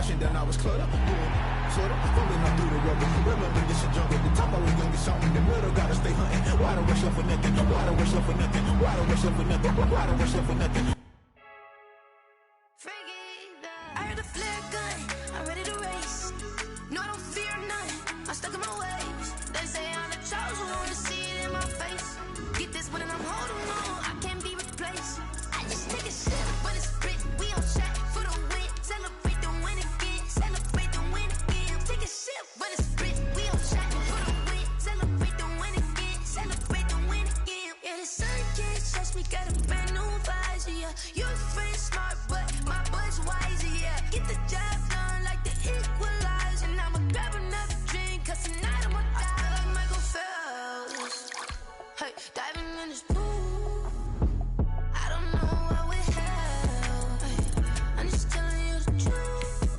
crashing, then I was cluttered. Sorta, fumbling up through the rubber. Remember this is jungle. The top I was gonna get something. The middle gotta stay hunting. Why don't rush up for nothing? Why don't rush up for nothing? Why don't rush up for nothing? Why don't rush up for nothing? I heard the flare gun, I'm ready to race. No, I don't fear none, I'm stuck in my ways. They say I'm the chosen one, to see it in my face. Get this one and I'm holding on, I can't be replaced. I just take a sip, but it's split, we on track for the win. Celebrate the win again, celebrate the win again. Take a sip, but it's split, we on track for the win. Celebrate the win again, celebrate the win again. Yeah, the sun can't touch me, got a brand new visor, yeah. You're friend smart, but my bud's wiser, yeah. Get the job done like the equalizer. And I'ma grab another drink, cause tonight I'ma die like Michael Phelps. Hey, diving in this pool, I don't know what we have. Hey, I'm just telling you the truth.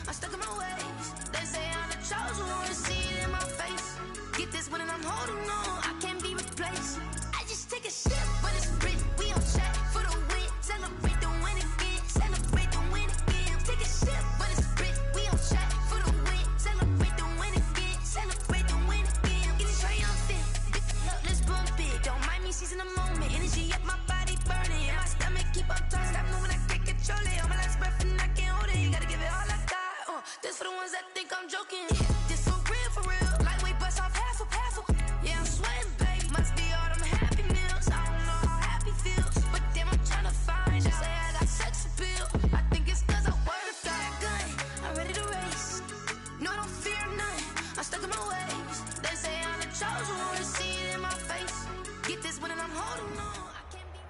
I'm stuck in my ways. They say I'm the chosen one, to see it in my face. Get this one and I'm holding on, I can't be replaced. I just take a sip, but it's split, we on track for the win. Celebrate the win again, celebrate the win again. Take a sip, but it's split, we on track for the win. Celebrate the win again, celebrate the win again. Get it triumphant, look, let's bump it. Don't mind me seizing the moment, energy up my body burning. And my stomach keep up turning, stop moving, I can't control it. On my last breath and I can't hold it, you gotta give it all I got. This for the ones that think I'm joking. This for real, lightweight bust off half a. Yeah, I'm sweating, babe, must be all them happy meals. I don't know how happy feels, but damn, I'm trying to find out. Say I got sex appeal, I think it's cause I work out. Gun, I'm ready to race. No, I don't fear none, I'm stuck in my ways. They say I'm the chosen one, to see it in my face. Get this one and I'm holding on, I can't be.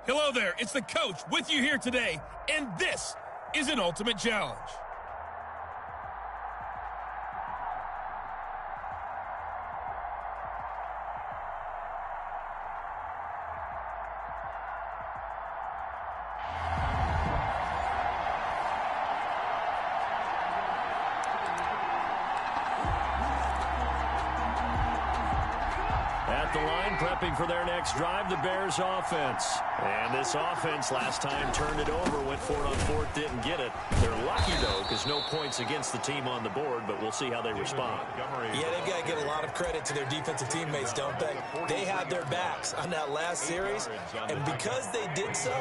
Hello there, it's the coach with you here today, and this is an ultimate challenge. At the line, prepping for their next drive, the Bears offense. And this offense last time turned it over, went for it on fourth, didn't get it. They're lucky, though, because no points against the team on the board, but we'll see how they respond. Yeah, they've got to give a lot of credit to their defensive teammates, don't they? They had their backs on that last series, and because they did so,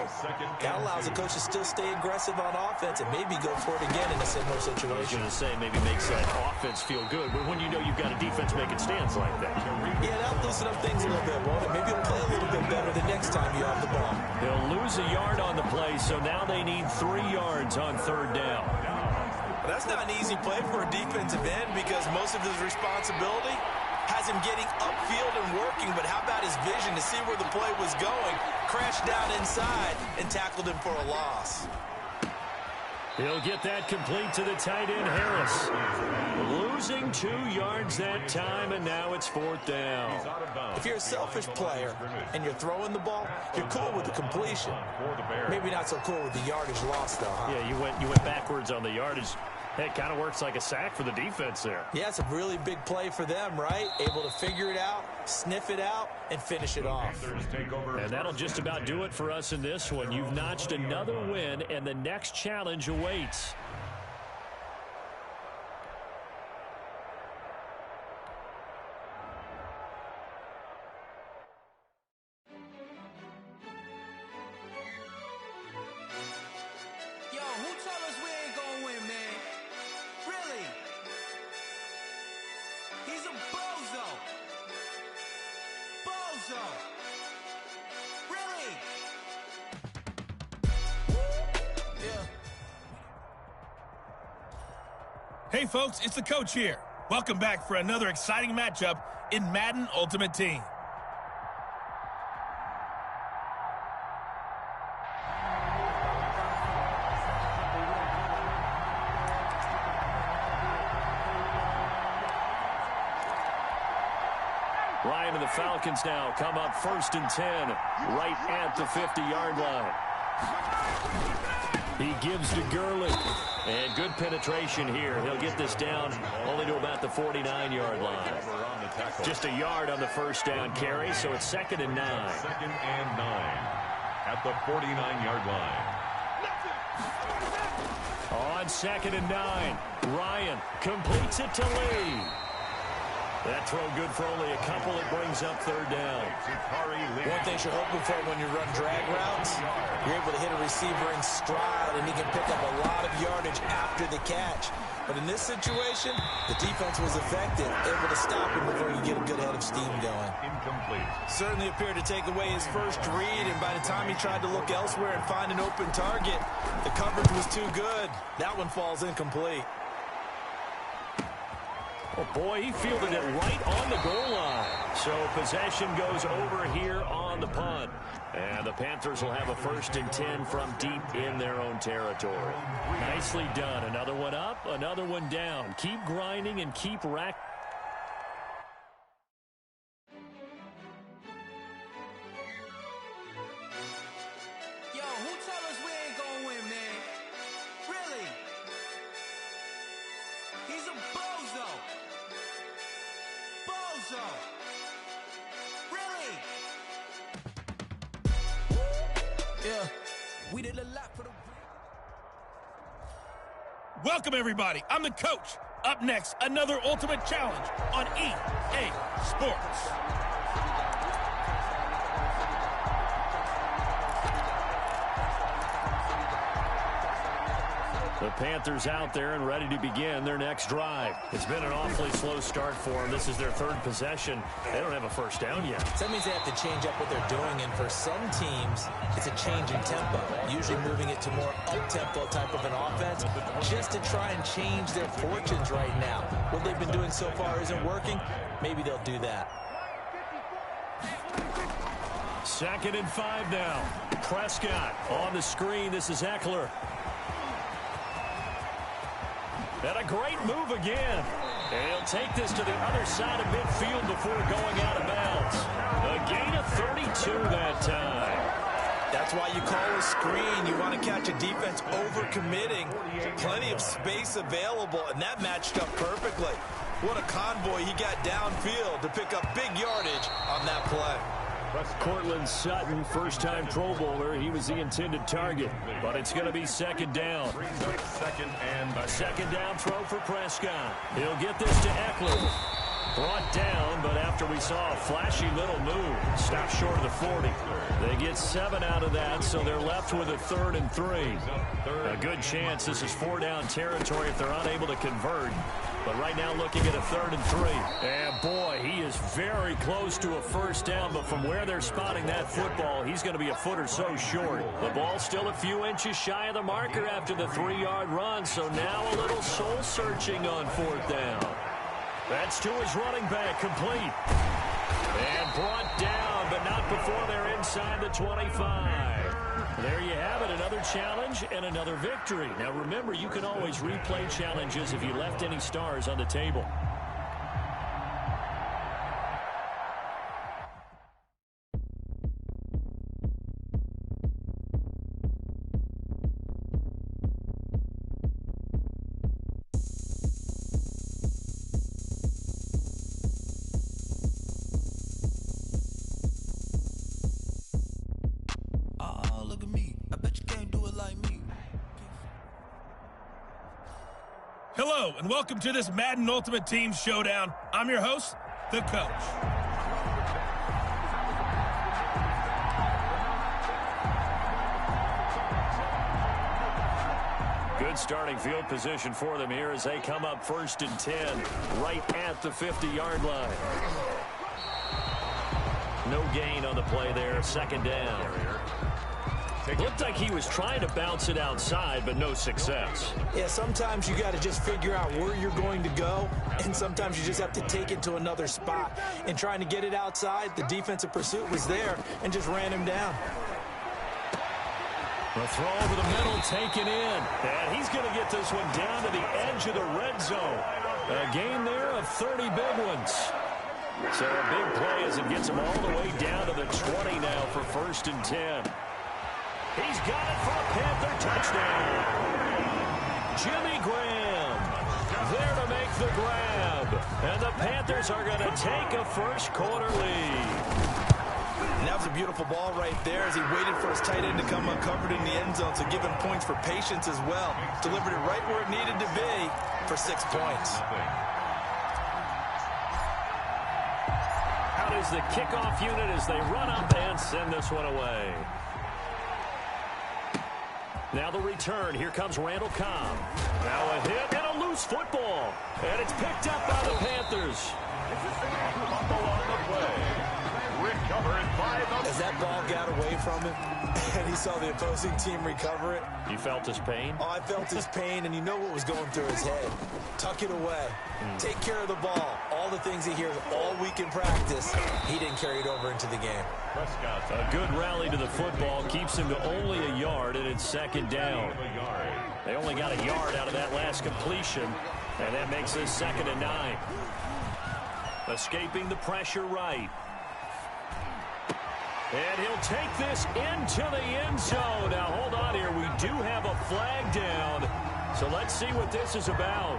that allows the coach to still stay aggressive on offense and maybe go for it again in a similar situation. I was going to say, maybe makes that offense feel good, but when you know you've got a defense making stands like that. Yeah, that'll loosen up things a little bit, won't it? Maybe he'll play a little bit better the next time you have the ball. They'll lose a yard on the play, so now they need 3 yards on third down. That's not an easy play for a defensive end because most of his responsibility has him getting upfield and working, but how about his vision to see where the play was going, crashed down inside, and tackled him for a loss. He'll get that complete to the tight end, Harris. Losing 2 yards that time, and now it's fourth down. If you're a selfish player and you're throwing the ball, you're cool with the completion. Maybe not so cool with the yardage loss, though, huh? Yeah, you went backwards on the yardage. Hey, it kind of works like a sack for the defense there. Yeah, it's a really big play for them, right? Able to figure it out, sniff it out, and finish it off. And that'll just about do it for us in this one. You've notched another win, and the next challenge awaits. Yo, who told us we ain't gonna win, man? Really? He's a bozo. Bozo. Really? Yeah. Hey folks, it's the coach here. Welcome back for another exciting matchup in Madden Ultimate Team. Ryan and the Falcons now come up 1st and 10, right at the 50-yard line. He gives to Gurley. And good penetration here. He'll get this down only to about the 49-yard line. Just a yard on the first down carry, so it's 2nd and 9. 2nd and 9 at the 49-yard line. On 2nd and 9, Ryan completes it to Lee. That throw good for only a couple. It brings up 3rd down. One thing you're hoping for when you run drag routes, you're able to hit a receiver in stride, and he can pick up a lot of yardage after the catch. But in this situation, the defense was effective, able to stop him before you get a good head of steam going. Incomplete. Certainly appeared to take away his first read, and by the time he tried to look elsewhere and find an open target, the coverage was too good. That one falls incomplete. Oh, boy, he fielded it right on the goal line. So possession goes over here on the punt. And the Panthers will have a 1st and 10 from deep in their own territory. Nicely done. Another one up, another one down. Keep grinding and keep racking. Yo, who tell us we ain't gonna win, man? Really? He's a bozo. Bozo. Really? Yeah. We did a lot for the... Welcome, everybody. I'm the coach. Up next, another Ultimate Challenge on EA Sports. The Panthers out there and ready to begin their next drive. It's been an awfully slow start for them. This is their 3rd possession. They don't have a first down yet. So that means they have to change up what they're doing, and for some teams, it's a change in tempo, usually moving it to more up-tempo type of an offense, just to try and change their fortunes right now. What they've been doing so far isn't working. Maybe they'll do that. 2nd and 5 now. Prescott on the screen. This is Eckler. And a great move again. And he'll take this to the other side of midfield before going out of bounds. A gain of 32 that time. That's why you call a screen. You want to catch a defense over-committing. Plenty of space available, and that matched up perfectly. What a convoy he got downfield to pick up big yardage on that play. Cortland Sutton, first-time Pro Bowler. He was the intended target, but it's going to be 2nd down. A 2nd down throw for Prescott. He'll get this to Eckler. Brought down, but after we saw a flashy little move, stopped short of the 40. They get 7 out of that, so they're left with a 3rd and 3. A good chance this is 4-down territory if they're unable to convert. But right now looking at a 3rd and 3. And boy, he is very close to a first down, but from where they're spotting that football, he's going to be a foot or so short. The ball's still a few inches shy of the marker after the 3-yard run, so now a little soul-searching on 4th down. That's to his running back, complete. And brought down, but not before they're inside the 25. There you have it, another challenge and another victory. Now remember, you can always replay challenges if you left any stars on the table. Hello, and welcome to this Madden Ultimate Team Showdown. I'm your host, the Coach. Good starting field position for them here as they come up 1st and 10, right at the 50-yard line. No gain on the play there, 2nd down. Looked like he was trying to bounce it outside, but no success. Yeah, sometimes you got to just figure out where you're going to go, and sometimes you just have to take it to another spot. And trying to get it outside, the defensive pursuit was there and just ran him down. The throw over the middle taken in, and he's going to get this one down to the edge of the red zone. A gain there of 30 big ones. So a big play as it gets him all the way down to the 20 now for 1st and 10. He's got it for a Panther touchdown. Jimmy Graham there to make the grab. And the Panthers are going to take a first quarter lead. And that was a beautiful ball right there as he waited for his tight end to come uncovered in the end zone, so give him points for patience as well. Delivered it right where it needed to be for 6 points. Out is the kickoff unit as they run up and send this one away. Now the return. Here comes Randall Cobb. Now a hit and a loose football. And it's picked up by the Panthers. As that ball got away from him and he saw the opposing team recover it. You felt his pain? Oh, I felt his pain, and you know what was going through his head. Tuck it away. Take care of the ball. All the things he hears all week in practice, he didn't carry it over into the game. A good rally to the football keeps him to only a yard, and it's second down. They only got a yard out of that last completion, and that makes this 2nd and 9. Escaping the pressure right. And he'll take this into the end zone. Now, hold on here. We do have a flag down. So let's see what this is about.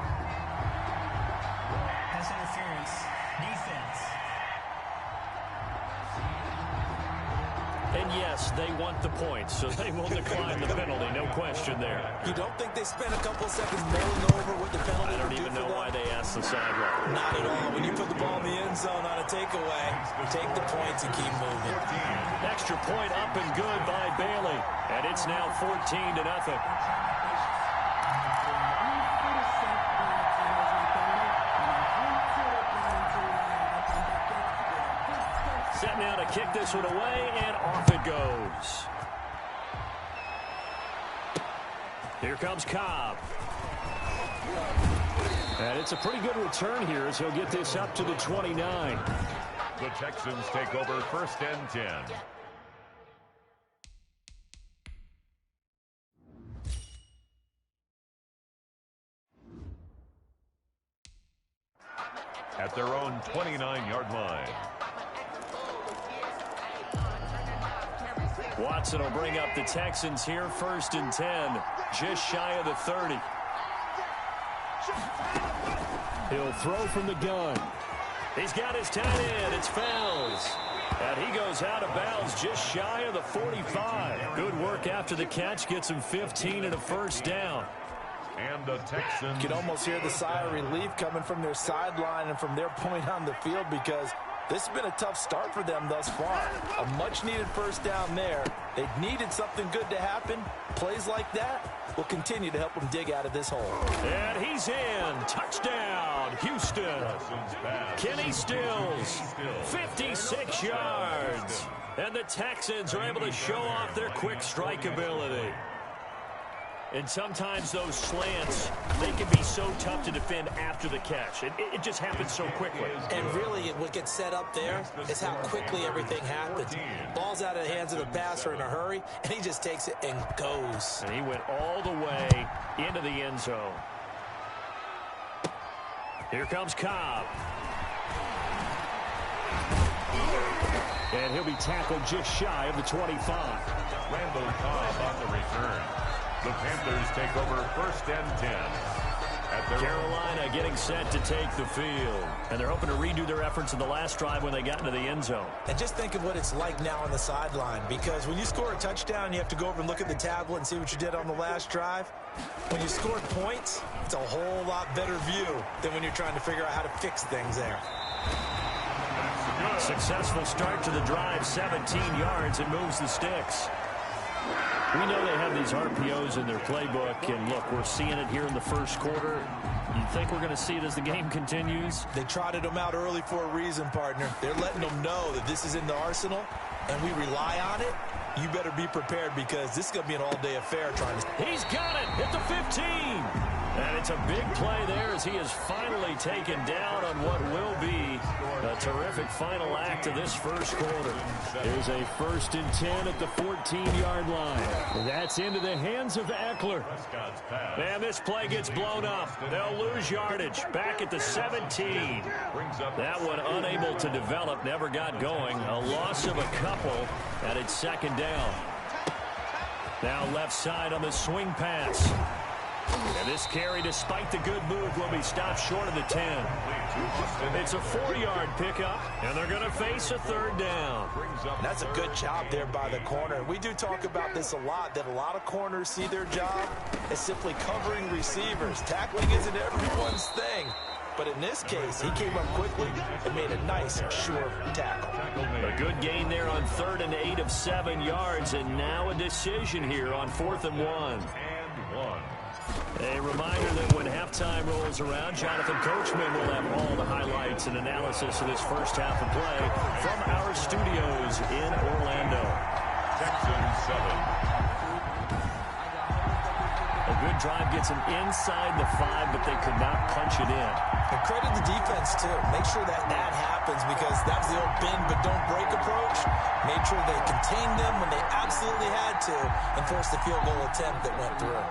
Pass interference. Defense. And yes, they want the points, so they will decline the penalty. No question there. You don't think they spent a couple of seconds mulling over what the penalty I don't would do even for know them? why they asked the sideline. Not at all. When you put the ball in the end zone on a takeaway, take the points and keep moving. Extra point up and good by Bailey. And it's now 14-0. Set now to kick this one away, and off it goes. Here comes Cobb. And it's a pretty good return here as he'll get this up to the 29. The Texans take over 1st and 10. At their own 29-yard line. Watson will bring up the Texans here, 1st and 10, just shy of the 30. He'll throw from the gun. He's got his tight end. It's Fells. And he goes out of bounds just shy of the 45. Good work after the catch. Gets him 15 and a first down. And the Texans. You can almost hear the sigh of relief coming from their sideline and from their point on the field because this has been a tough start for them thus far. A much-needed first down there. They needed something good to happen. Plays like that will continue to help them dig out of this hole. And he's in. Touchdown, Houston. Kenny Stills, 56 yards. And the Texans are able to show off their quick strike ability. And sometimes those slants, they can be so tough to defend after the catch. It just happens so quickly. And really, what gets set up there is how quickly everything happens. Ball's out of the hands of the passer in a hurry, and he just takes it and goes. And he went all the way into the end zone. Here comes Cobb. And he'll be tackled just shy of the 25. Randall Cobb on the return. The Panthers take over 1st and 10. Carolina getting set to take the field. And they're hoping to redo their efforts in the last drive when they got into the end zone. And just think of what it's like now on the sideline, because when you score a touchdown, you have to go over and look at the tablet and see what you did on the last drive. When you scored points, it's a whole lot better view than when you're trying to figure out how to fix things there. Successful start to the drive, 17 yards. It moves the sticks. We know they have these RPOs in their playbook, and look, we're seeing it here in the first quarter. You think we're going to see it as the game continues? They trotted them out early for a reason, partner. They're letting them know that this is in the arsenal, and we rely on it. You better be prepared because this is going to be an all-day affair trying to... He's got it at the 15. And it's a big play there as he is finally taken down on what will be a terrific final act of this first quarter. There's a 1st and 10 at the 14-yard line. That's into the hands of Eckler. And this play gets blown up. They'll lose yardage back at the 17. That one unable to develop, never got going. A loss of a couple, and it's 2nd down. Now left side on the swing pass. And this carry, despite the good move, will be stopped short of the 10. It's a 4-yard pickup, and they're going to face a third down. And that's a good job there by the corner. We do talk about this a lot, that a lot of corners see their job as simply covering receivers. Tackling isn't everyone's thing. But in this case, he came up quickly and made a nice, sure tackle. A good gain there on 3rd and 8 of 7 yards, and now a decision here on 4th and 1. A reminder that when halftime rolls around, Jonathan Coachman will have all the highlights and analysis of this first half of play from our studios in Orlando. Texans 7. A good drive gets them inside the 5, but they could not punch it in. And credit the defense, too. Make sure that happens, because that was the old bend but don't break approach. Made sure they contained them when they absolutely had to and forced the field goal attempt that went through.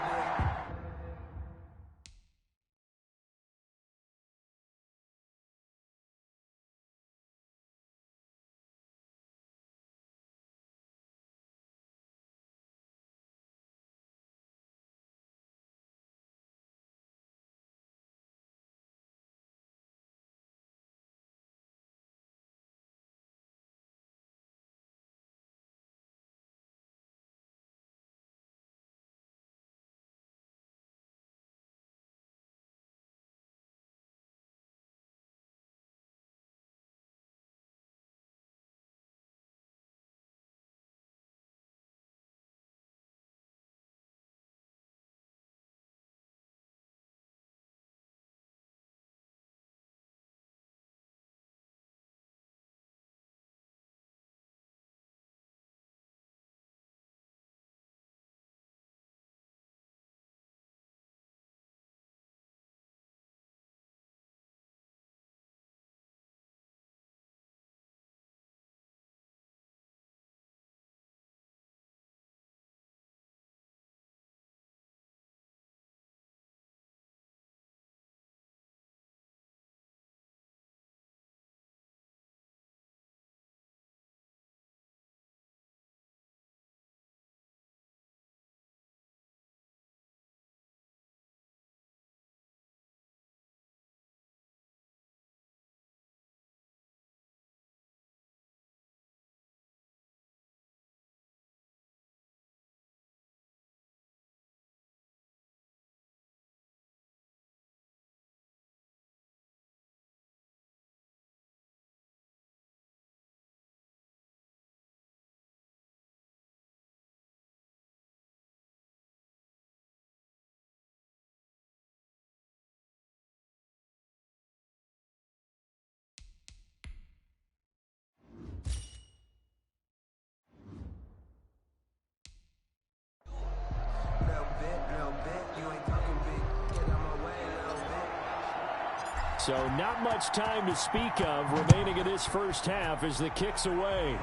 So not much time to speak of remaining in this first half as the kick's away.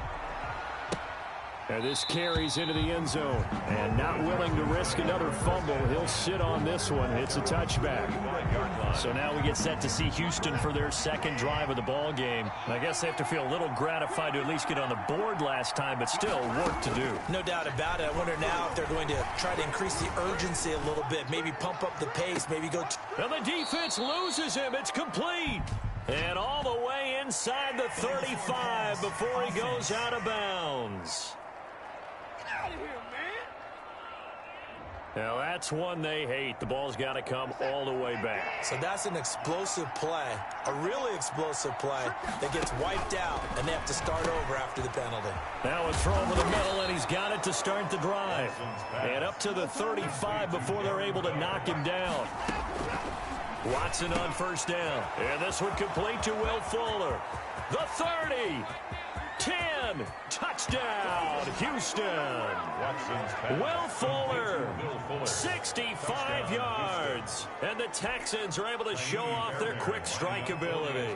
And this carries into the end zone. And not willing to risk another fumble, he'll sit on this one. It's a touchback. So now we get set to see Houston for their second drive of the ball game. I guess they have to feel a little gratified to at least get on the board last time, but still work to do. No doubt about it. I wonder now if they're going to try to increase the urgency a little bit, maybe pump up the pace, maybe go... And the defense loses him. It's complete. And all the way inside the 35 before he goes out of bounds. Now that's one they hate. The ball's got to come all the way back. So that's an explosive play, a really explosive play that gets wiped out, and they have to start over after the penalty. Now a throw over the middle, and he's got it to start the drive. And up to the 35 before they're able to knock him down. Watson on first down. And this one complete to Will Fuller. The 30. 10, touchdown, Houston. Will Fuller, 65 yards. And the Texans are able to show off their quick strike ability.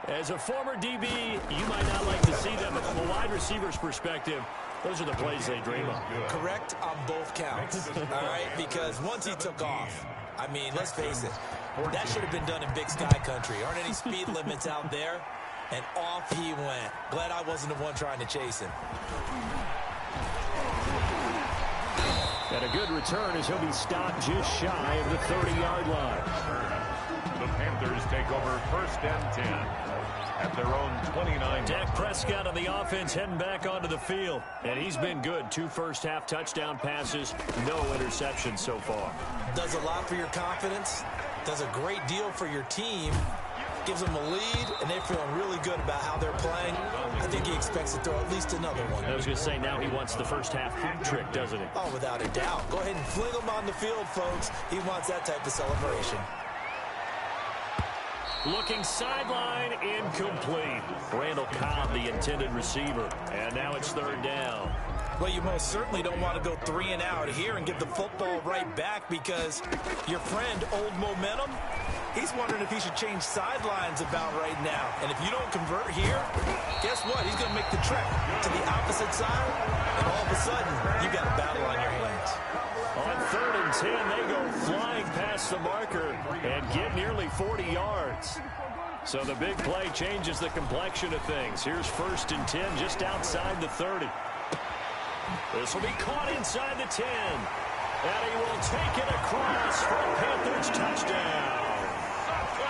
As a former DB, you might not like to see them, but from a wide receiver's perspective, those are the plays they dream of. Correct on both counts, all right? Because once he took off, I mean, let's face it, that should have been done in Big Sky Country. Aren't any speed limits out there? And off he went. Glad I wasn't the one trying to chase him. And a good return as he'll be stopped just shy of the 30-yard line. The Panthers take over 1st and 10 at their own 29. Dak Prescott on the offense heading back onto the field. And he's been good. 2 first-half touchdown passes, no interceptions so far. Does a lot for your confidence. Does a great deal for your team. Gives them a lead, and they're feeling really good about how they're playing. I think he expects to throw at least another one. I was going to say, now he wants the first-half hat trick, doesn't he? Oh, without a doubt. Go ahead and fling him on the field, folks. He wants that type of celebration. Looking sideline, incomplete. Randall Cobb, the intended receiver. And now it's 3rd down. Well, you most certainly don't want to go 3 and out here and get the football right back because your friend, Old Momentum, he's wondering if he should change sidelines about right now. And if you don't convert here, guess what? He's going to make the trek to the opposite side, and all of a sudden, you got a battle on your hands. On 3rd and 10, they go flying past the marker and get nearly 40 yards. So the big play changes the complexion of things. Here's 1st and 10 just outside the 30. This will be caught inside the 10. And he will take it across for a Panthers touchdown.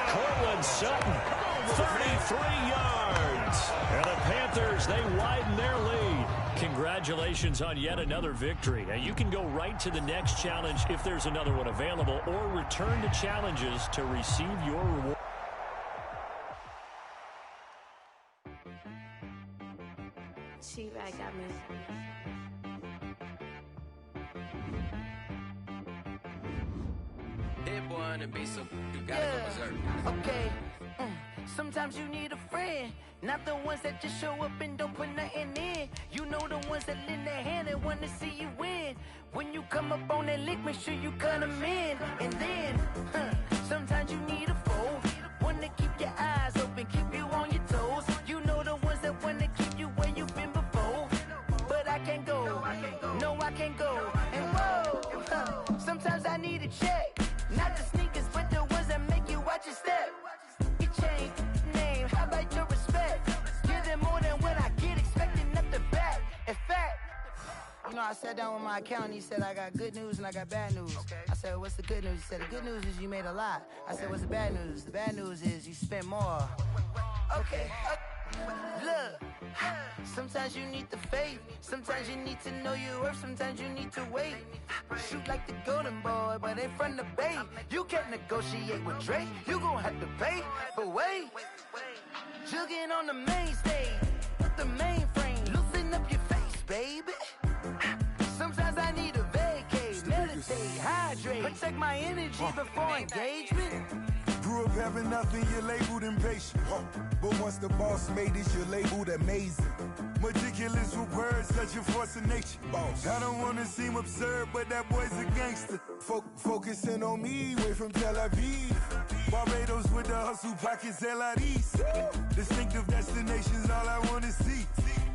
Cortland Sutton, 33 yards. And the Panthers, they widen their lead. Congratulations on yet another victory. Now you can go right to the next challenge if there's another one available, or return to challenges to receive your reward. T-Rag got me. That boy on the beat, so you gotta go berserk. Okay. Sometimes you need a friend, not the ones that just show up and don't put nothing in. You know the ones that lend their hand and want to see you win. When you come up on that lick, make sure you cut them in. And then, sometimes you need a foe, one to keep your eyes open, keep you on your toes. You know the ones that want to keep you where you've been before. But I can't go, no I can't go. And whoa, sometimes I need a check. Not the sneakers, but the ones that make you watch your step. You change name, how about your respect? Give them more than what I get, expecting up the back. In fact, you know, I sat down with my accountant. He said, I got good news and I got bad news. I said, what's the good news? He said, the good news is you made a lot. I said, what's the bad news? The bad news is you spent more. Okay. Look, sometimes you need the faith. Sometimes you need to know your worth. Sometimes you need to wait. Shoot like the golden boy, but ain't from the bay. You can't negotiate with Drake. You gon' have to pay. But wait, jugging on the main stage, the mainframe, loosen up your face, baby. Sometimes I need a vacate, meditate, hydrate, protect my energy before engagement. Grew up having nothing, you're labeled impatient. But once the boss made it, you're labeled amazing. Meticulous with words, such a force of nature. I don't wanna seem absurd, but that boy's a gangster. Focusing on me, way from Tel Aviv. Barbados with the hustle pockets, LIDs. Distinctive destinations, all I wanna see.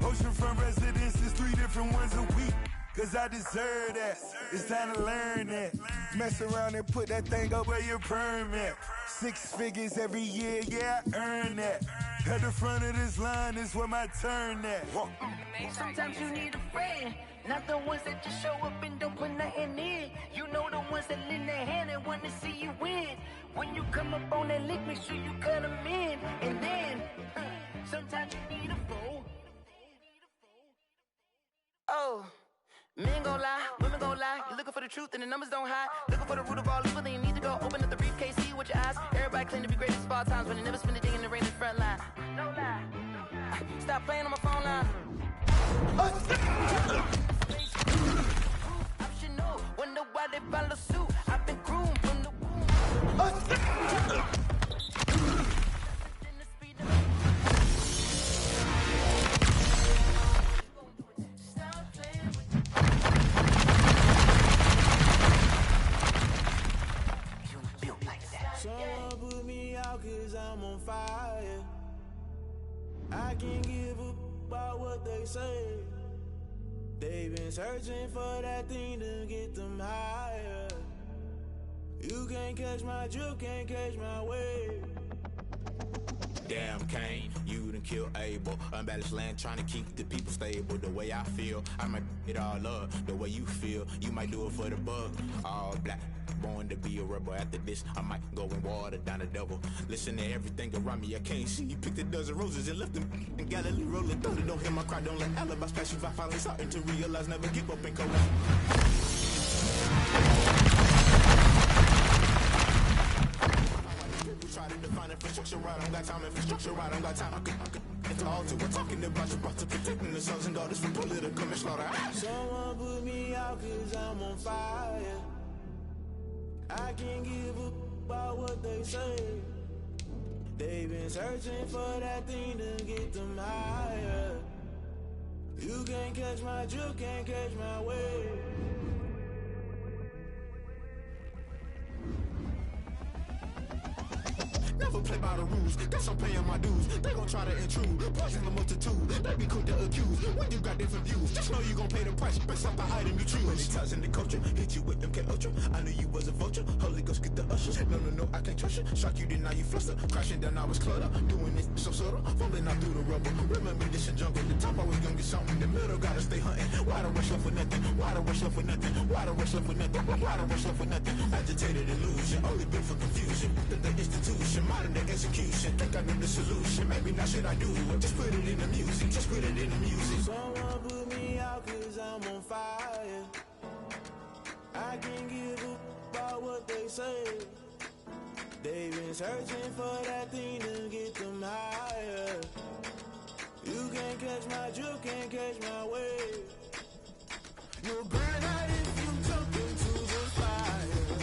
Oceanfront residences, 3 different ones a week. Cause I deserve that, it's time to learn that. Mess around and put that thing up where your permit. 6 figures every year, yeah, I earn that. At the front of this line is where my turn at. Sometimes you need a friend, not the ones that just show up and don't put nothing in. You know the ones that lend their hand and want to see you win. When you come up on that lick, make sure you cut them in. And then, sometimes you need a foe. Oh. Men gon' lie, women gon' lie. You're looking for the truth and the numbers don't hide. Looking for the root of all evil, then you need to go open up the briefcase, see with your eyes. Everybody claim to be greatest of all times, but they never spend a day in the rain in the front line. No lie. Stop playing on my phone line. Optional, wonder why they follow suit. I've been groomed from the womb. Someone put me out cause I'm on fire. I can't give up about what they say. They've been searching for that thing to get them higher. You can't catch my drift, can't catch my wave. Damn, Kane, you done killed Abel. Unbalanced land, trying to keep the people stable. The way I feel, I might it all up. The way you feel, you might do it for the buck. All black, born to be a rebel. After this, I might go and water down the devil. Listen to everything around me, I can't see. Picked a dozen roses and left them in Galilee rolling thunder. Don't hear my cry, don't let alibis pass you by. Finally starting to realize, never give up and collapse. Try to define infrastructure right, I don't got time. Infrastructure right, I don't got time. I could it's all to we're talking about you, about to protecting the sons and daughters from political manslaughter. Someone put me out cause I'm on fire. I can't give up about what they say. They've been searching for that thing to get them higher. You can't catch my drift, can't catch my wave. Never play by the rules, guess I'm paying my dues. They gon' try to intrude, poison the multitude. They be quick to accuse, when you got different views. Just know you gon' pay the price, based off the item you choose. Many times in the culture, hit you with MK Ultra. I knew you was a vulture, Holy Ghost get the ushers. No, I can't trust you. Shock you, then now you fluster. Crashing down, I was cluttered. Doing this so subtle, falling out through the rubble. Remember this in jungle, the top always gonna get something. The middle gotta stay hunting. Why the rush left for nothing? Why the rush left for nothing? Why the rush left for nothing? Why the rush left for nothing? Agitated illusion, only built for confusion. The institution, modern day execution. Think I know the solution. Maybe now should I do it? Just put it in the music. Just put it in the music. Someone put me out cause I'm on fire. I can't give up about what they say. They've been searching for that thing to get them higher. You can't catch my drift, can't catch my wave. You'll burn out if you jump into the fire.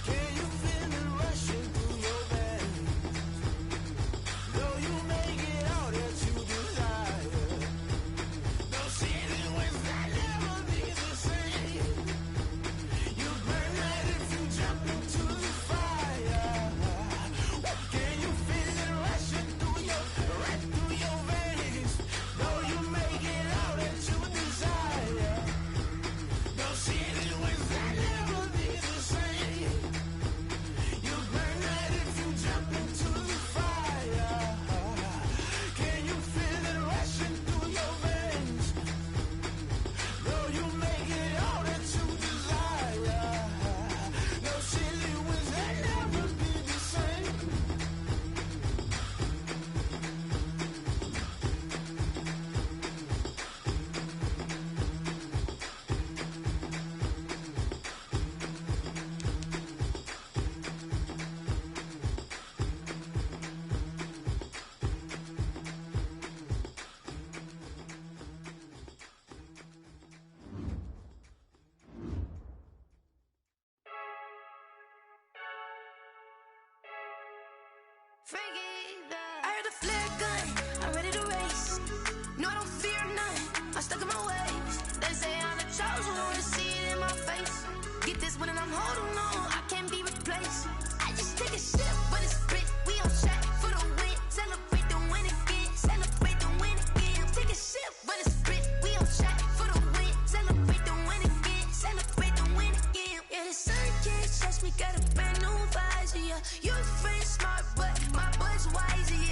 Can you feel it rushing through your veins? Though you may get all that you desire. No ceiling was that never be the same. You burn out if you jump into the fire. Can you feel it rushing through your veins? Though you may get all that you desire. No ceiling was that never be the same. You burn out if you jump into the fire. Can you feel it rushing through your veins? Though you may get all that you desire. No ceiling was that never be the same. I heard the flare gun, I'm ready to race. No, I don't fear none, I'm stuck in my ways. They say I'm the chosen one, to see it in my face. Get this one and I'm holding on, I can't be replaced. I just take a sip, but it's split, we on track for the win. Celebrate the win again, celebrate the win again. Take a sip, but it's split, we on track for the win. Celebrate the win again, celebrate the win again. Yeah, the sun can't touch me, got a brand new visor, yeah. You're friend smart, but my bud's wiser, yeah.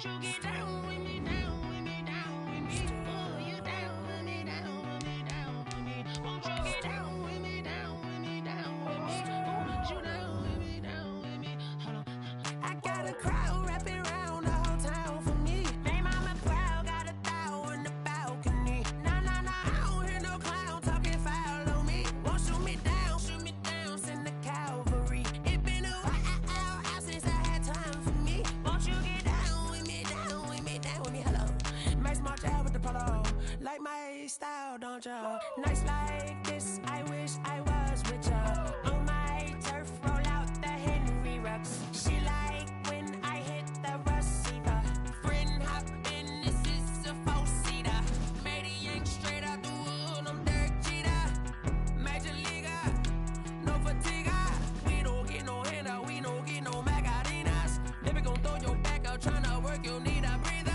Won't you get down with me, down with me, down with me? Oh, you down with me, down with me, down with me. Won't you get down with me, down with me, down with me? Oh, you down with me, down with me. Hold on. I got a crowd wrapping around the whole town for me. Name on my crowd, got a thou in the balcony. Nah, nah, nah, I don't hear no clown talking foul on me. Won't shoot me down, send the cavalry. It been a while since I had time for me. Won't you get down with me, down with me, down with me? Hello. Max March out with the polo. Like my style, don't ya? Nights like this, I wish I was with ya. On my turf, roll out the Henry Rux. She like when I hit the receiver. Friend hop in, this is a four-seater. Made a yank straight out the wood, I'm Derek Jeter. Major leaguer, no fatigue. We don't get no handout, we don't get no Macarinas. Never gon' throw your back out, tryna work, you need a breather.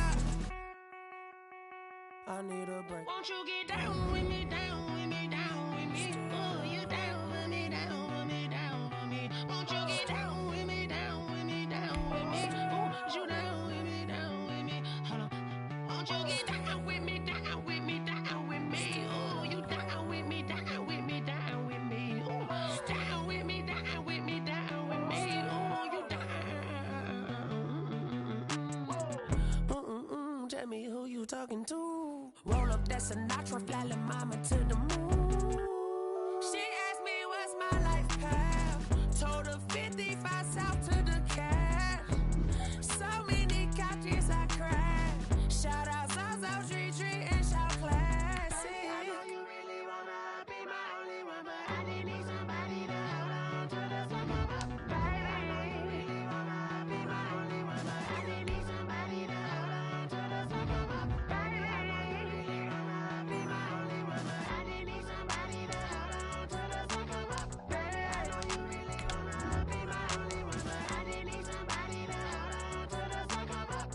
I need a break. Won't you get down with me, down with me, down with me? Oh, you down with me, down with me, down with me. Won't you get down with me, down with me, down with me? Oh, you down with me, down with me. Hold on. Won't you get down with me, down with me, down with me? Oh, you down with me, down with me, down with me. Oh, down with me, down with me, down with me. Oh, you down. Tell me who you talking to. Roll up that Sinatra, fly la mama to the moon. She asked me what's my life path. Told her 55 south to the cash. So many couches I crashed. Shout out Zazo, Tree, and shout classic. I know you really wanna be my only one, but I didn't need somebody to hold on to the second up. Baby, I know you really wanna be my only one, but I didn't need somebody to hold on to the second up. Baby, I know you really wanna be my only one, but I didn't need somebody to hold on to the second up. Baby, I know you really wanna be my only one, but I didn't need somebody to hold on to the second up.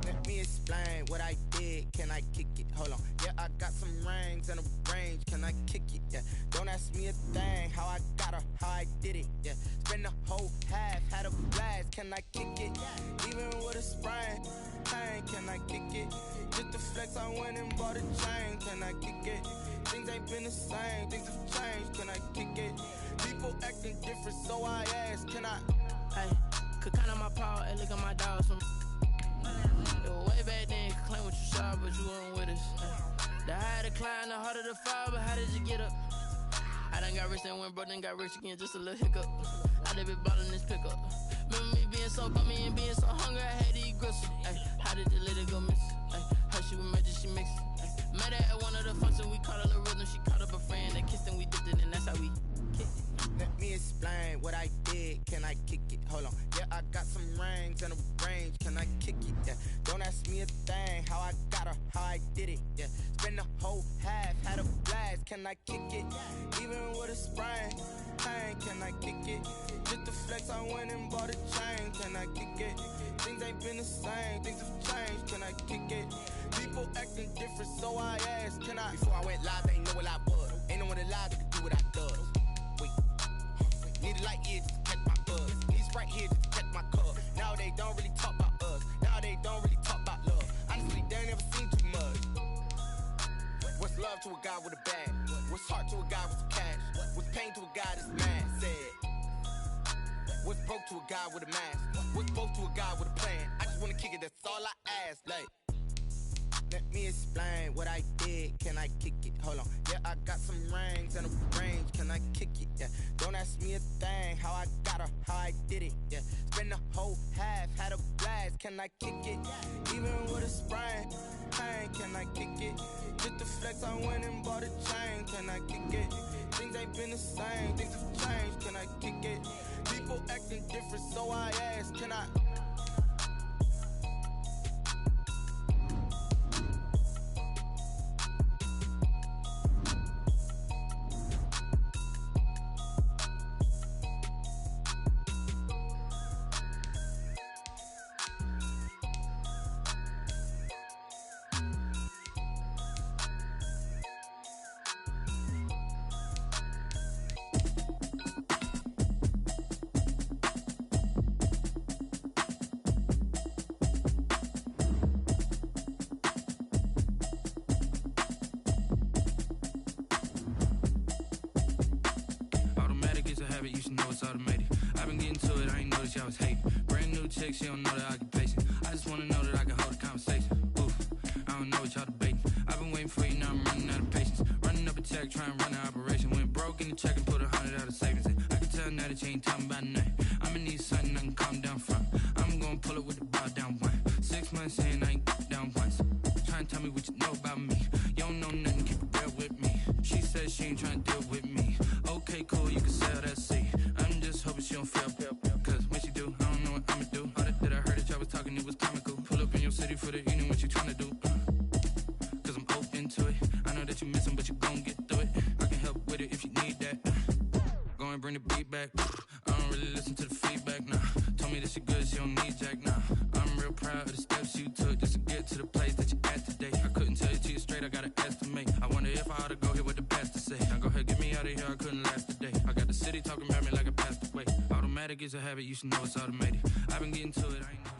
Let me explain what I did. Can I kick it? Hold on. Yeah, I got some rings and a range. Can I kick it? Yeah. Don't ask me a thing. How I got her, how I did it. Yeah. Spend the whole half, had a blast. Can I kick it? Even with a sprain. Pain, can I kick it? Just the flex, I went and bought a chain. Can I kick it? Things ain't been the same. Things have changed. Can I kick it? People acting different, so I ask. Can I? Hey, could count on my paw and look at my dogs from. Way back then, could claim what you saw, but you weren't with us. The higher the climb, the harder the fall, but how did you get up? I done got rich and went broke, then got rich again, just a little hiccup. I done been ballin' this pickup. Remember me being so bummy and being so hungry, I had to eat gristle. Ay, how did the lady go miss? Ay, how she was magic, she mixed. Met her at one of the functions, we caught a little rhythm, she caught up a friend, they kissed and we dipped it, and that's how we kicked it. Let me explain what I did. Can I kick it? Hold on. Yeah, I got some rings and a range. Can I kick it? Yeah. Don't ask me a thing. How I got her, how I did it. Yeah. Spend the whole half, had a blast. Can I kick it? Even with a sprain. Pain, can I kick it? Just the flex, I went and bought a chain. Can I kick it? Things ain't been the same. Things have changed. Can I kick it? People acting different, so I asked. Can I? Before I went live, they ain't know what I was. Ain't no one alive that could do what I does. Need a light here just to catch my buzz. Need Sprite here just to catch my cup. Now they don't really talk about us. Now they don't really talk about love. Honestly, they ain't never seen too love to a guy with a bag? What's heart to a guy with some cash? What's pain to a guy that's mad? Said. What's broke to a guy with a mask? What's both to a guy with a plan? I just wanna kick it, that's all I ask. Like, let me explain what I did. Can I kick it? Hold on. Yeah, I got some rings and a range. Can I kick it? Yeah. Don't ask me a thing. How I got her, how I did it. Yeah. Spend the whole half, had a blast. Can I kick it? Even with a sprain, pain. Can I kick it? Just to flex, I went and bought a chain. Can I kick it? Things ain't been the same. Things have changed. Can I kick it? People acting different, so I ask. Can I? You should know it's automated. I've been getting to it, I ain't noticed y'all was hating. Brand new chick, she don't know the occupation. I just wanna know that I can hold a conversation. Oof, I don't know what y'all debating. I've been waiting for you, now I'm running out of patience. Running up a check, trying to run an operation. Went broke in the check and put 100 out of savings in. I can tell now that you ain't talking about nothing. I'ma need something I can calm down from. I'm gonna pull it with the bow down one. 6 months in, I ain't down once. Trying to tell me what you know about me. You don't know nothing, keep it real with me. She says she ain't trying to deal with me. Okay, cool, you can sell that seat. I'm just hoping she don't fail, cause when she do, I don't know what I'ma do. All that I heard that y'all was talking, it was comical. Pull up in your city for the evening, what you tryna do? Cause I'm open to it. I know that you missing, but you gon' get through it. I can help with it if you need that. Go and bring the beat back. I don't really listen to the feedback, nah. Told me that she good, she don't need jack, nah. I'm real proud of the steps you took just to get to the place that you at today. I couldn't tell you to you straight, I gotta estimate. I wonder if I ought to go here with the best to say. Now go ahead, get me out of here, I couldn't last today. I got the city talking about me like I passed away. Automatic is a habit, you should know it's automated. I've been getting to it, I ain't know.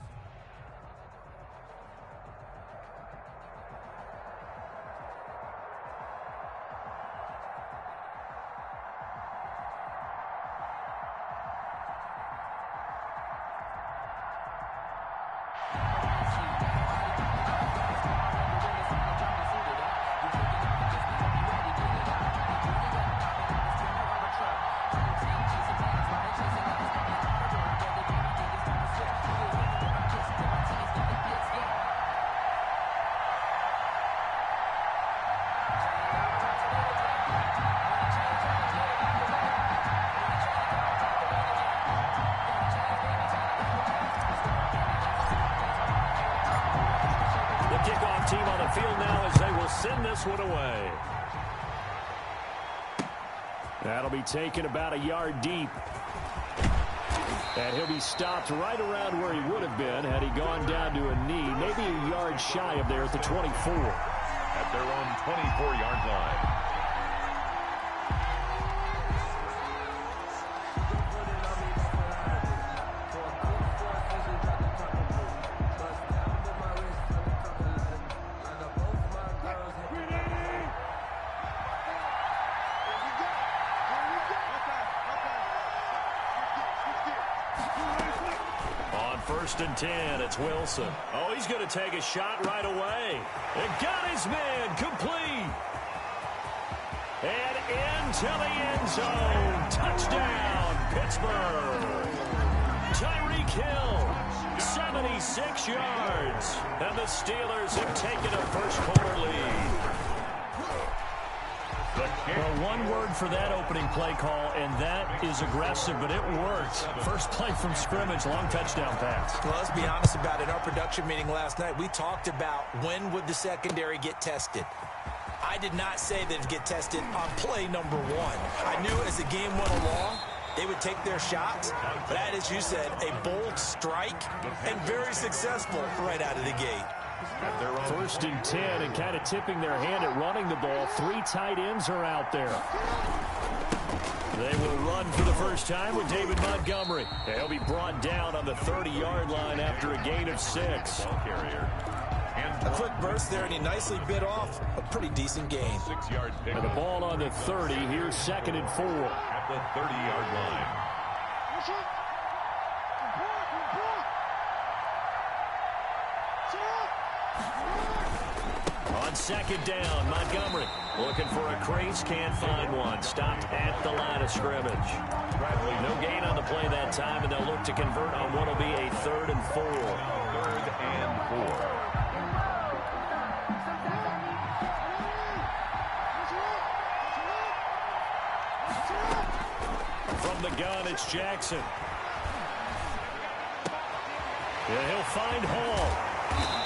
Team on the field now as they will send this one away. That'll be taken about a yard deep. And he'll be stopped right around where he would have been had he gone down to a knee, maybe a yard shy of there at the 24. At their own 24-yard line. First and 10, it's Wilson. Oh, he's going to take a shot right away. And got his man complete. And into the end zone. Touchdown, Pittsburgh. Tyreek Hill, 76 yards. And the Steelers have taken a first-quarter lead. Well, one word for that opening play call, and that is aggressive, but it worked. First play from scrimmage, long touchdown pass. Well, let's be honest about it. Our production meeting last night, we talked about when would the secondary get tested. I did not say that it'd get tested on play number one. I knew as the game went along, they would take their shots. But that, as you said, a bold strike and very successful right out of the gate. First and 10 and kind of tipping their hand at running the ball. 3 tight ends are out there. They will run for the first time with David Montgomery. He'll be brought down on the 30-yard line after a gain of 6. Ball carrier. And A quick burst there, and he nicely bit off a pretty decent gain. 6-yard pick. And the ball on the 30. Here's 2nd and 4. At the 30-yard line. On 2nd down, Montgomery looking for a crease, can't find one. Stopped at the line of scrimmage. No gain on the play that time, and they'll look to convert on what will be a 3rd and 4. 3rd and 4. From the gun, it's Jackson. Yeah, he'll find Hall.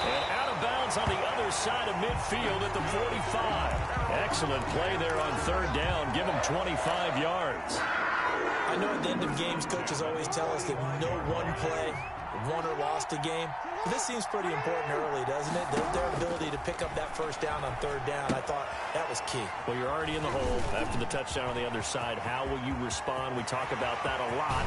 And out of bounds on the other side of midfield at the 45. Excellent play there on 3rd down. Give him 25 yards. I know at the end of games, coaches always tell us that no one play won or lost a game. But this seems pretty important early, doesn't it? Their ability to pick up that 1st down on 3rd down, I thought that was key. Well, you're already in the hole after the touchdown on the other side. How will you respond? We talk about that a lot,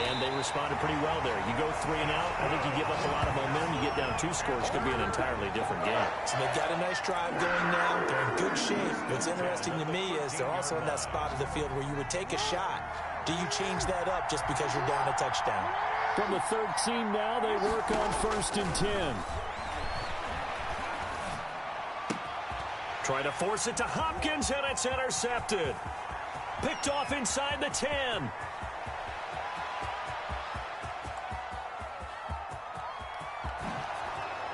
and they responded pretty well there. You go 3 and out, I think you give up a lot of momentum. You get down 2 scores, could be an entirely different game. So they've got a nice drive going now. They're in good shape. What's interesting to me is they're also in that spot of the field where you would take a shot. Do you change that up just because you're down a touchdown? From the 13 now, they work on 1st and 10. Try to force it to Hopkins, and it's intercepted. Picked off inside the 10.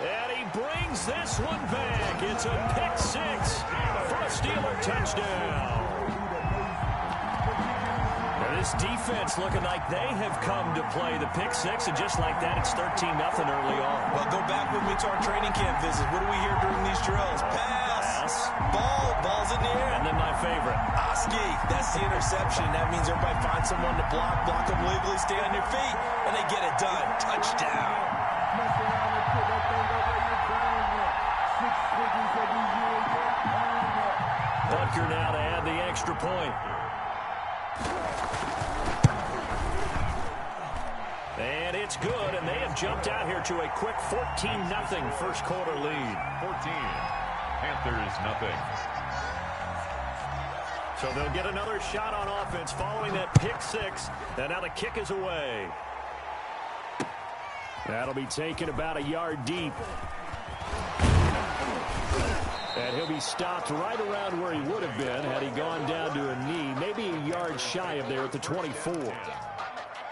And he brings this one back. It's a pick 6 for a Steeler touchdown. This defense looking like they have come to play the pick 6, and just like that, it's 13-0 early on. Well, go back with me to our training camp visit. What do we hear during these drills? Pass. Ball's in the air. And then my favorite. Oski. That's the interception. That means everybody finds someone to block them legally, stay on your feet, and they get it done. Touchdown. Butker now to add the extra point. And it's good, and they have jumped out here to a quick 14-0 first quarter lead. 14. Panthers nothing. So they'll get another shot on offense following that pick 6, and now the kick is away. That'll be taken about a yard deep. And he'll be stopped right around where he would have been had he gone down to a knee, maybe a yard shy of there at the 24.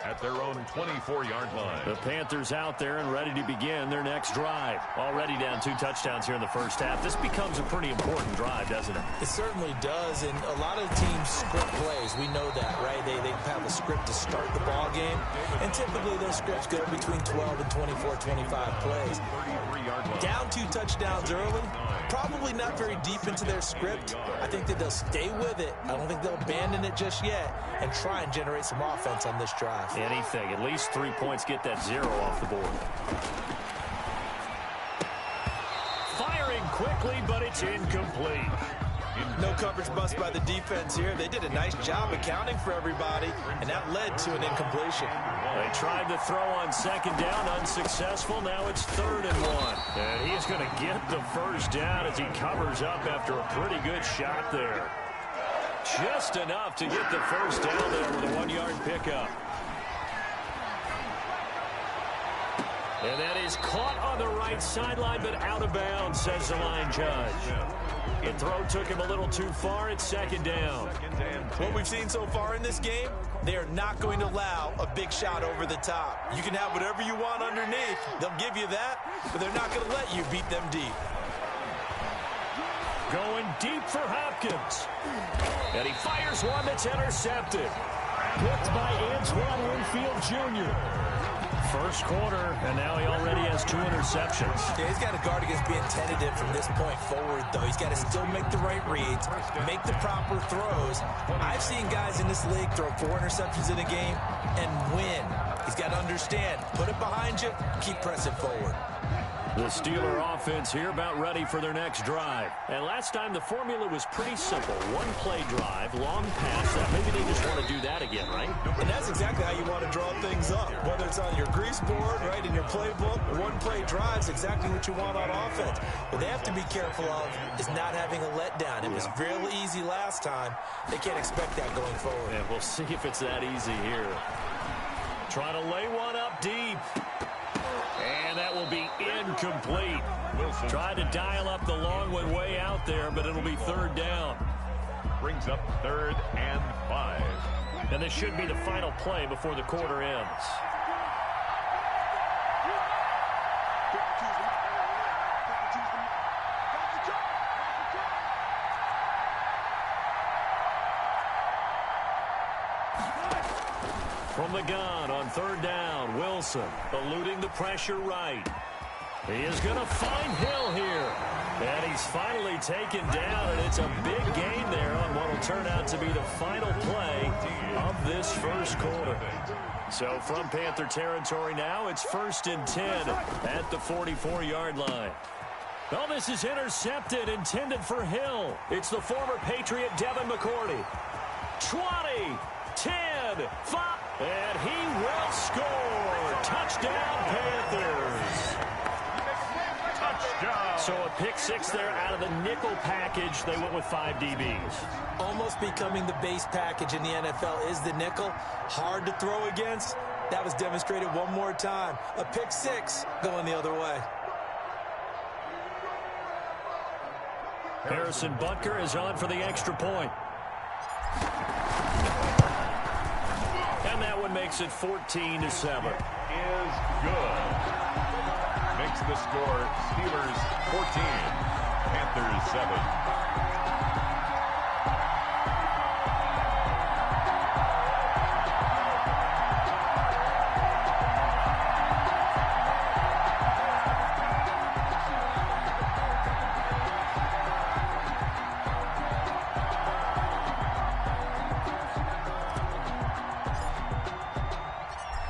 At their own 24-yard line. The Panthers out there and ready to begin their next drive. Already down 2 touchdowns here in the first half. This becomes a pretty important drive, doesn't it? It certainly does, and a lot of teams script plays. We know that, right? They have a script to start the ball game, and typically those scripts go between 12 and 24, 25 plays. Down 2 touchdowns early, probably not very deep into their script. I think that they'll stay with it. I don't think they'll abandon it just yet and try and generate some offense on this drive. Anything. At least 3 points, get that 0 off the board. Firing quickly, but it's incomplete. No coverage bust by the defense here. They did a nice job accounting for everybody, and that led to an incompletion. They tried to throw on 2nd down, unsuccessful. Now it's 3rd and 1. And he's going to get the first down as he covers up after a pretty good shot there. Just enough to get the first down there with a 1-yard pickup. And that is caught on the right sideline, but out of bounds, says the line judge. The throw took him a little too far. It's 2nd down. What we've seen so far in this game, they are not going to allow a big shot over the top. You can have whatever you want underneath. They'll give you that, but they're not going to let you beat them deep. Going deep for Hopkins. And he fires one that's intercepted. Picked by Antoine Winfield Jr. First quarter, and now he already has 2 interceptions. Yeah, he's got to guard against being tentative from this point forward, though. He's got to still make the right reads, make the proper throws. I've seen guys in this league throw 4 interceptions in a game and win. He's got to understand, put it behind you, keep pressing forward. The Steeler offense here about ready for their next drive. And last time the formula was pretty simple. One-play drive, long pass. Maybe they just want to do that again, right? And that's exactly how you want to draw things up. Whether it's on your grease board, right, in your playbook, one-play drive is exactly what you want on offense. What they have to be careful of is not having a letdown. It was real easy last time. They can't expect that going forward. And we'll see if it's that easy here. Trying to lay one up deep. And that will be incomplete. Wilson tried to dial up the long one way out there, but it'll be third down. Brings up 3rd and 5. And this should be the final play before the quarter ends. From the gun on 3rd down, Wilson eluding the pressure right. He is going to find Hill here. And he's finally taken down, and it's a big gain there on what will turn out to be the final play of this first quarter. So from Panther territory now, it's 1st and 10 at the 44-yard line. Well, this is intercepted, intended for Hill. It's the former Patriot Devin McCourty. 20, 10, 5. And he will score. Touchdown, Panthers. Touchdown. So a pick 6 there out of the nickel package. They went with 5 DBs. Almost becoming the base package in the NFL is the nickel. Hard to throw against. That was demonstrated one more time. A pick 6 going the other way. Harrison Butker is on for the extra point. And that one makes it 14-7. Is good. Makes the score Steelers 14, Panthers 7.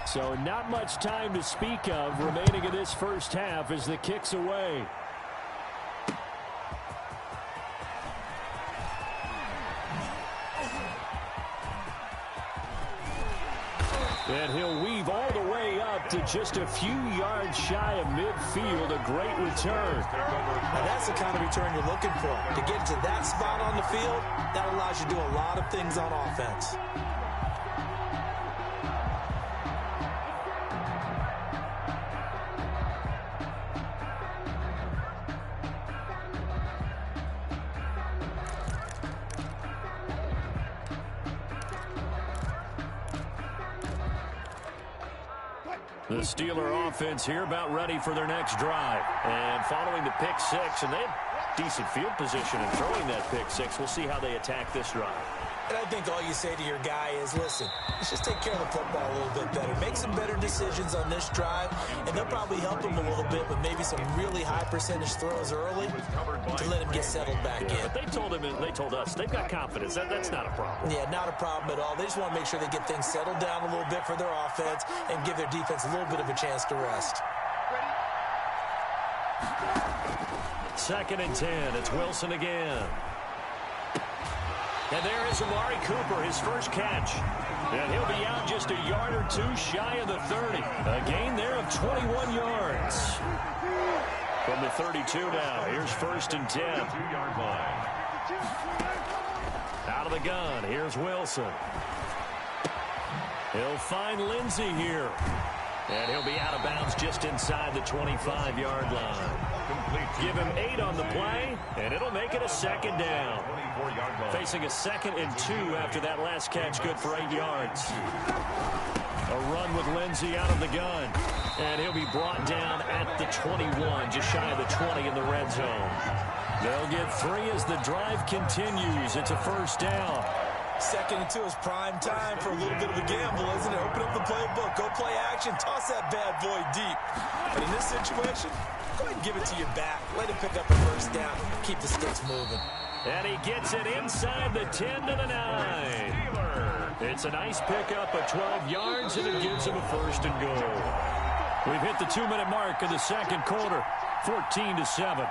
So not much time to speak of remaining in this first half as the kick's away. And he'll weave all the way up to just a few yards shy of midfield. A great return. Now that's the kind of return you're looking for. To get to that spot on the field, that allows you to do a lot of things on offense. The Steeler offense here about ready for their next drive. And following the pick 6, and they had decent field position in throwing that pick 6. We'll see how they attack this drive. And I think all you say to your guy is, listen, let's just take care of the football a little bit better. Make some better decisions on this drive, and they'll probably help him a little bit with maybe some really high percentage throws early to let him get settled back in. But they told him, and they told us, they've got confidence. That's not a problem. Yeah, not a problem at all. They just want to make sure they get things settled down a little bit for their offense and give their defense a little bit of a chance to rest. 2nd and 10. It's Wilson again. And there is Amari Cooper, his first catch. And he'll be out just a yard or two shy of the 30. A gain there of 21 yards. From the 32 now, here's 1st and 10. 2-yard line. Out of the gun, here's Wilson. He'll find Lindsey here. And he'll be out of bounds just inside the 25-yard line. Give him 8 on the play, and it'll make it a 2nd down. Facing a 2nd and 2 after that last catch, good for 8 yards. A run with Lindsey out of the gun. And he'll be brought down at the 21, just shy of the 20 in the red zone. They'll get 3 as the drive continues. It's a 1st down. 2nd and 2 is prime time for a little bit of a gamble, isn't it? Open up the playbook, go play action, toss that bad boy deep. But in this situation, go ahead and give it to your back. Let him pick up a 1st down. Keep the sticks moving. And he gets it inside the 10 to the 9. It's a nice pickup of 12 yards, and it gives him a 1st and goal. We've hit the 2-minute mark in the second quarter. 14-7.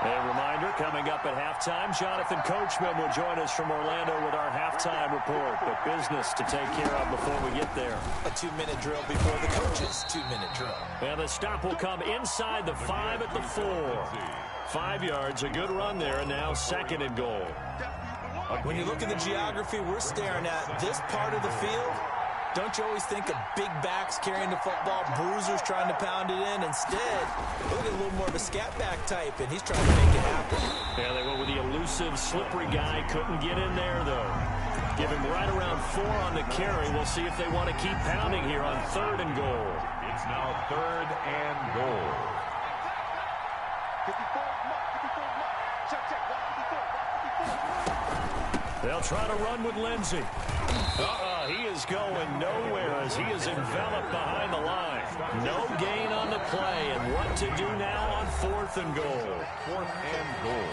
A reminder, coming up at halftime, Jonathan Coachman will join us from Orlando with our halftime report. But business to take care of before we get there. A 2-minute drill before the coach's 2-minute drill. And the stop will come inside the 5 at the 4. 5 yards, a good run there, and now 2nd and goal. When you look at the geography we're staring at, this part of the field, don't you always think of big backs carrying the football, bruisers trying to pound it in? Instead, look at a little more of a scat back type, and he's trying to make it happen. Yeah, they went with the elusive, slippery guy. Couldn't get in there, though. Give him right around 4 on the carry. We'll see if they want to keep pounding here on 3rd and goal. It's now 3rd and goal. They'll try to run with Lindsey. He is going nowhere as he is enveloped behind the line. No gain on the play, and what to do now on 4th and goal. 4th and goal.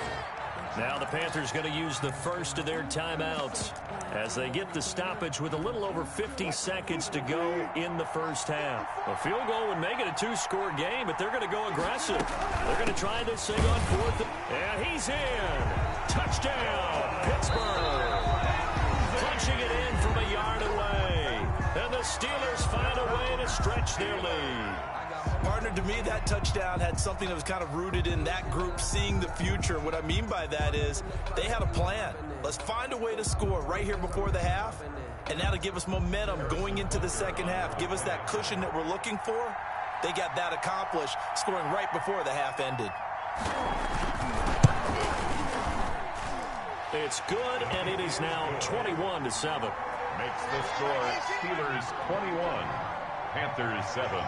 Now the Panthers going to use the first of their timeouts as they get the stoppage with a little over 50 seconds to go in the first half. A field goal would make it a 2-score game, but they're going to go aggressive. They're going to try this thing on 4th. And he's in. Touchdown, Pittsburgh. Punching it in from a yard away. And the Steelers find a way to stretch their lead. Partner, to me, that touchdown had something that was kind of rooted in that group seeing the future. What I mean by that is they had a plan. Let's find a way to score right here before the half, and that'll give us momentum going into the second half. Give us that cushion that we're looking for. They got that accomplished, scoring right before the half ended. It's good, and it is now 21-7. Makes the score Steelers 21, Panthers 7.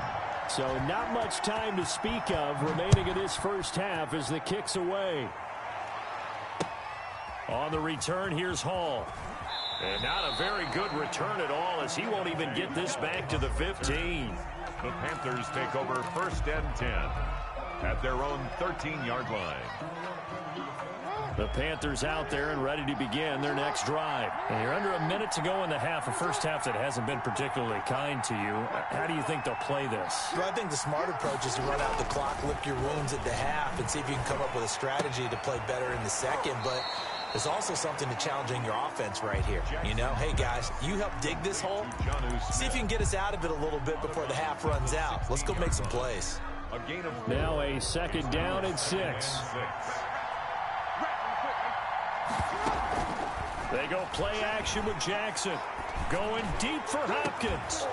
So not much time to speak of remaining in this first half as the kick's away. On the return, here's Hall. And not a very good return at all as he won't even get this back to the 15. The Panthers take over 1st and 10 at their own 13-yard line. The Panthers out there and ready to begin their next drive. And you're under a minute to go in the half, a first half that hasn't been particularly kind to you. How do you think they'll play this? Well, I think the smart approach is to run out the clock, lick your wounds at the half, and see if you can come up with a strategy to play better in the second. But there's also something to challenging your offense right here. You know, hey, guys, you help dig this hole. See if you can get us out of it a little bit before the half runs out. Let's go make some plays. Now a 2nd down and 6. They go play action with Jackson. Going deep for Hopkins.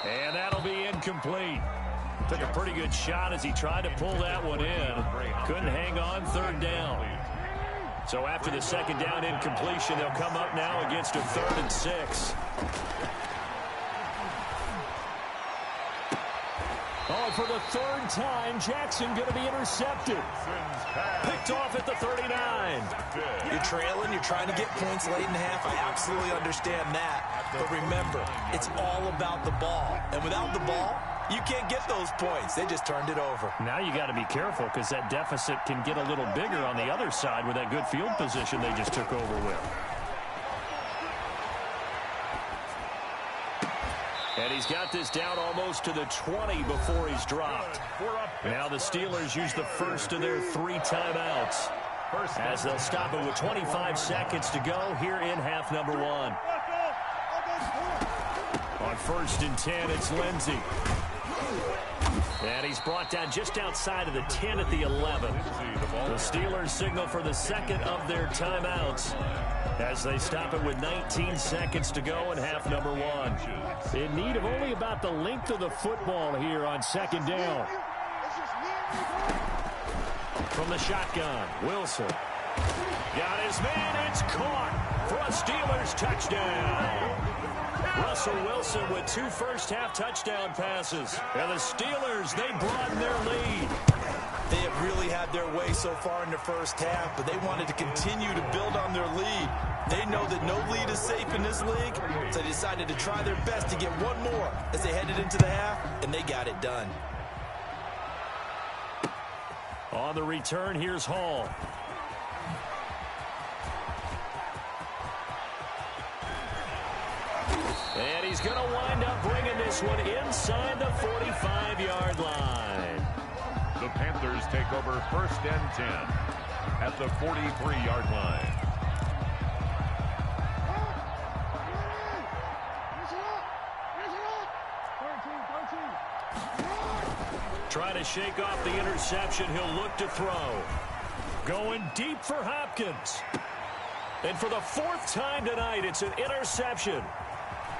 And that'll be incomplete. Took a pretty good shot as he tried to pull that one in. Couldn't hang on 3rd down. So after the 2nd down incompletion, they'll come up now against a 3rd and 6. Oh, for the 3rd time, Jackson going to be intercepted. Picked off at the 39. You're trailing. You're trying to get points late in the half. I absolutely understand that. But remember, it's all about the ball. And without the ball, you can't get those points. They just turned it over. Now you got to be careful because that deficit can get a little bigger on the other side with that good field position they just took over with. And he's got this down almost to the 20 before he's dropped. Now the Steelers use the first of their 3 timeouts as they'll stop it with 25 seconds to go here in half number 1. On 1st and 10, it's Lindsey. And he's brought down just outside of the 10 at the 11. The Steelers signal for the 2nd of their timeouts as they stop it with 19 seconds to go in half number 1. In need of only about the length of the football here on 2nd down. From the shotgun, Wilson. Got his man, it's caught for a Steelers touchdown. Russell Wilson with 2 first-half touchdown passes. And the Steelers, they broaden their lead. They have really had their way so far in the first half, but they wanted to continue to build on their lead. They know that no lead is safe in this league, so they decided to try their best to get one more as they headed into the half, and they got it done. On the return, here's Hall. And he's going to wind up bringing this one inside the 45-yard line. The Panthers take over 1st and 10 at the 43-yard line. Try to shake off the interception. He'll look to throw. Going deep for Hopkins. And for the 4th time tonight, it's an interception.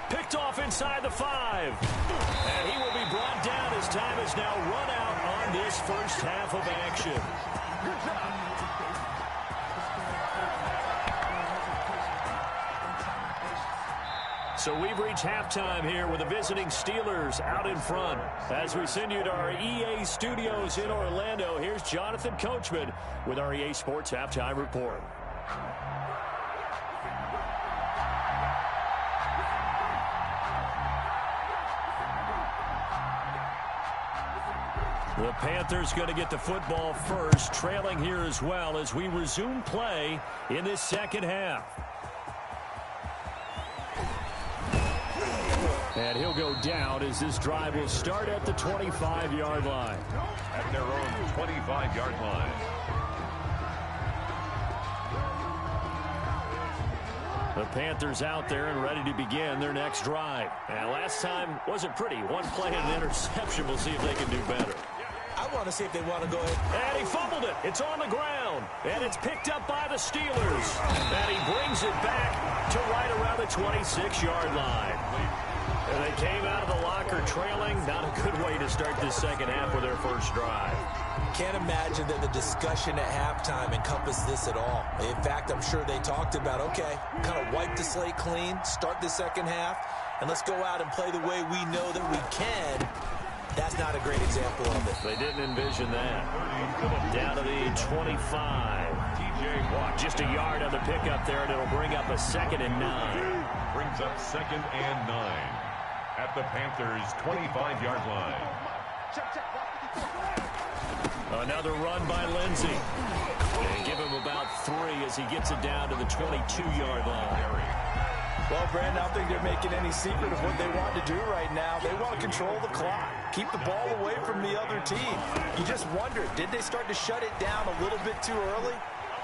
Picked off inside the 5. And he will be brought down as time is now run out on this first half of action. Good job. So we've reached halftime here with the visiting Steelers out in front. As we send you to our EA studios in Orlando, here's Jonathan Coachman with our EA Sports Halftime Report. The Panthers going to get the football first, trailing here as well as we resume play in this second half. And he'll go down as this drive will start at the 25-yard line. At their own 25-yard line. The Panthers out there and ready to begin their next drive. And last time wasn't pretty. One play and an interception. We'll see if they can do better. I want to see if they want to go ahead. And he fumbled it. It's on the ground. And it's picked up by the Steelers. And he brings it back to right around the 26-yard line. And they came out of the locker trailing. Not a good way to start this second half with their first drive. Can't imagine that the discussion at halftime encompassed this at all. In fact, I'm sure they talked about, okay, kind of wipe the slate clean, start the second half, and let's go out and play the way we know that we can. That's not a great example of it. They didn't envision that. Down to the 25. TJ Watt just a yard on the pickup there, and it'll bring up a 2nd and 9. Brings up 2nd and 9 at the Panthers' 25-yard line. Another run by Lindsey. And give him about 3 as he gets it down to the 22-yard line. Well, Brandon, I don't think they're making any secret of what they want to do right now. They want to control the clock, keep the ball away from the other team. You just wonder, did they start to shut it down a little bit too early?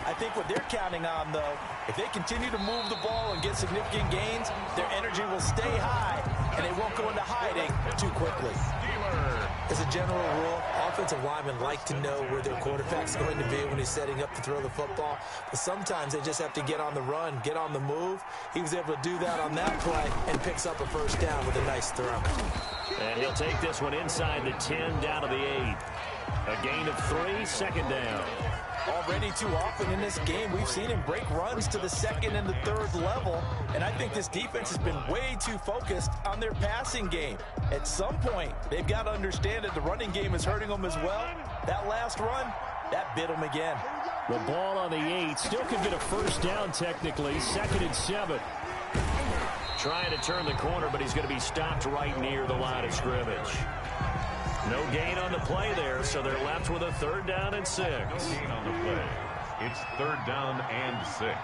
I think what they're counting on, though, if they continue to move the ball and get significant gains, their energy will stay high, and they won't go into hiding too quickly. As a general rule, offensive linemen like to know where their quarterback's going to be when he's setting up to throw the football. But sometimes they just have to get on the run, get on the move. He was able to do that on that play and picks up a first down with a nice throw. And he'll take this one inside the 10 down to the 8. A gain of 3, 2nd down. Already too often in this game, we've seen him break runs to the 2nd and the 3rd level, and I think this defense has been way too focused on their passing game. At some point, they've got to understand that the running game is hurting them as well. That last run, that bit them again. The ball on the 8 still could get a first down technically, 2nd and 7. Trying to turn the corner, but he's going to be stopped right near the line of scrimmage. No gain on the play there, so they're left with a 3rd down and 6. No gain on the play. It's 3rd down and 6.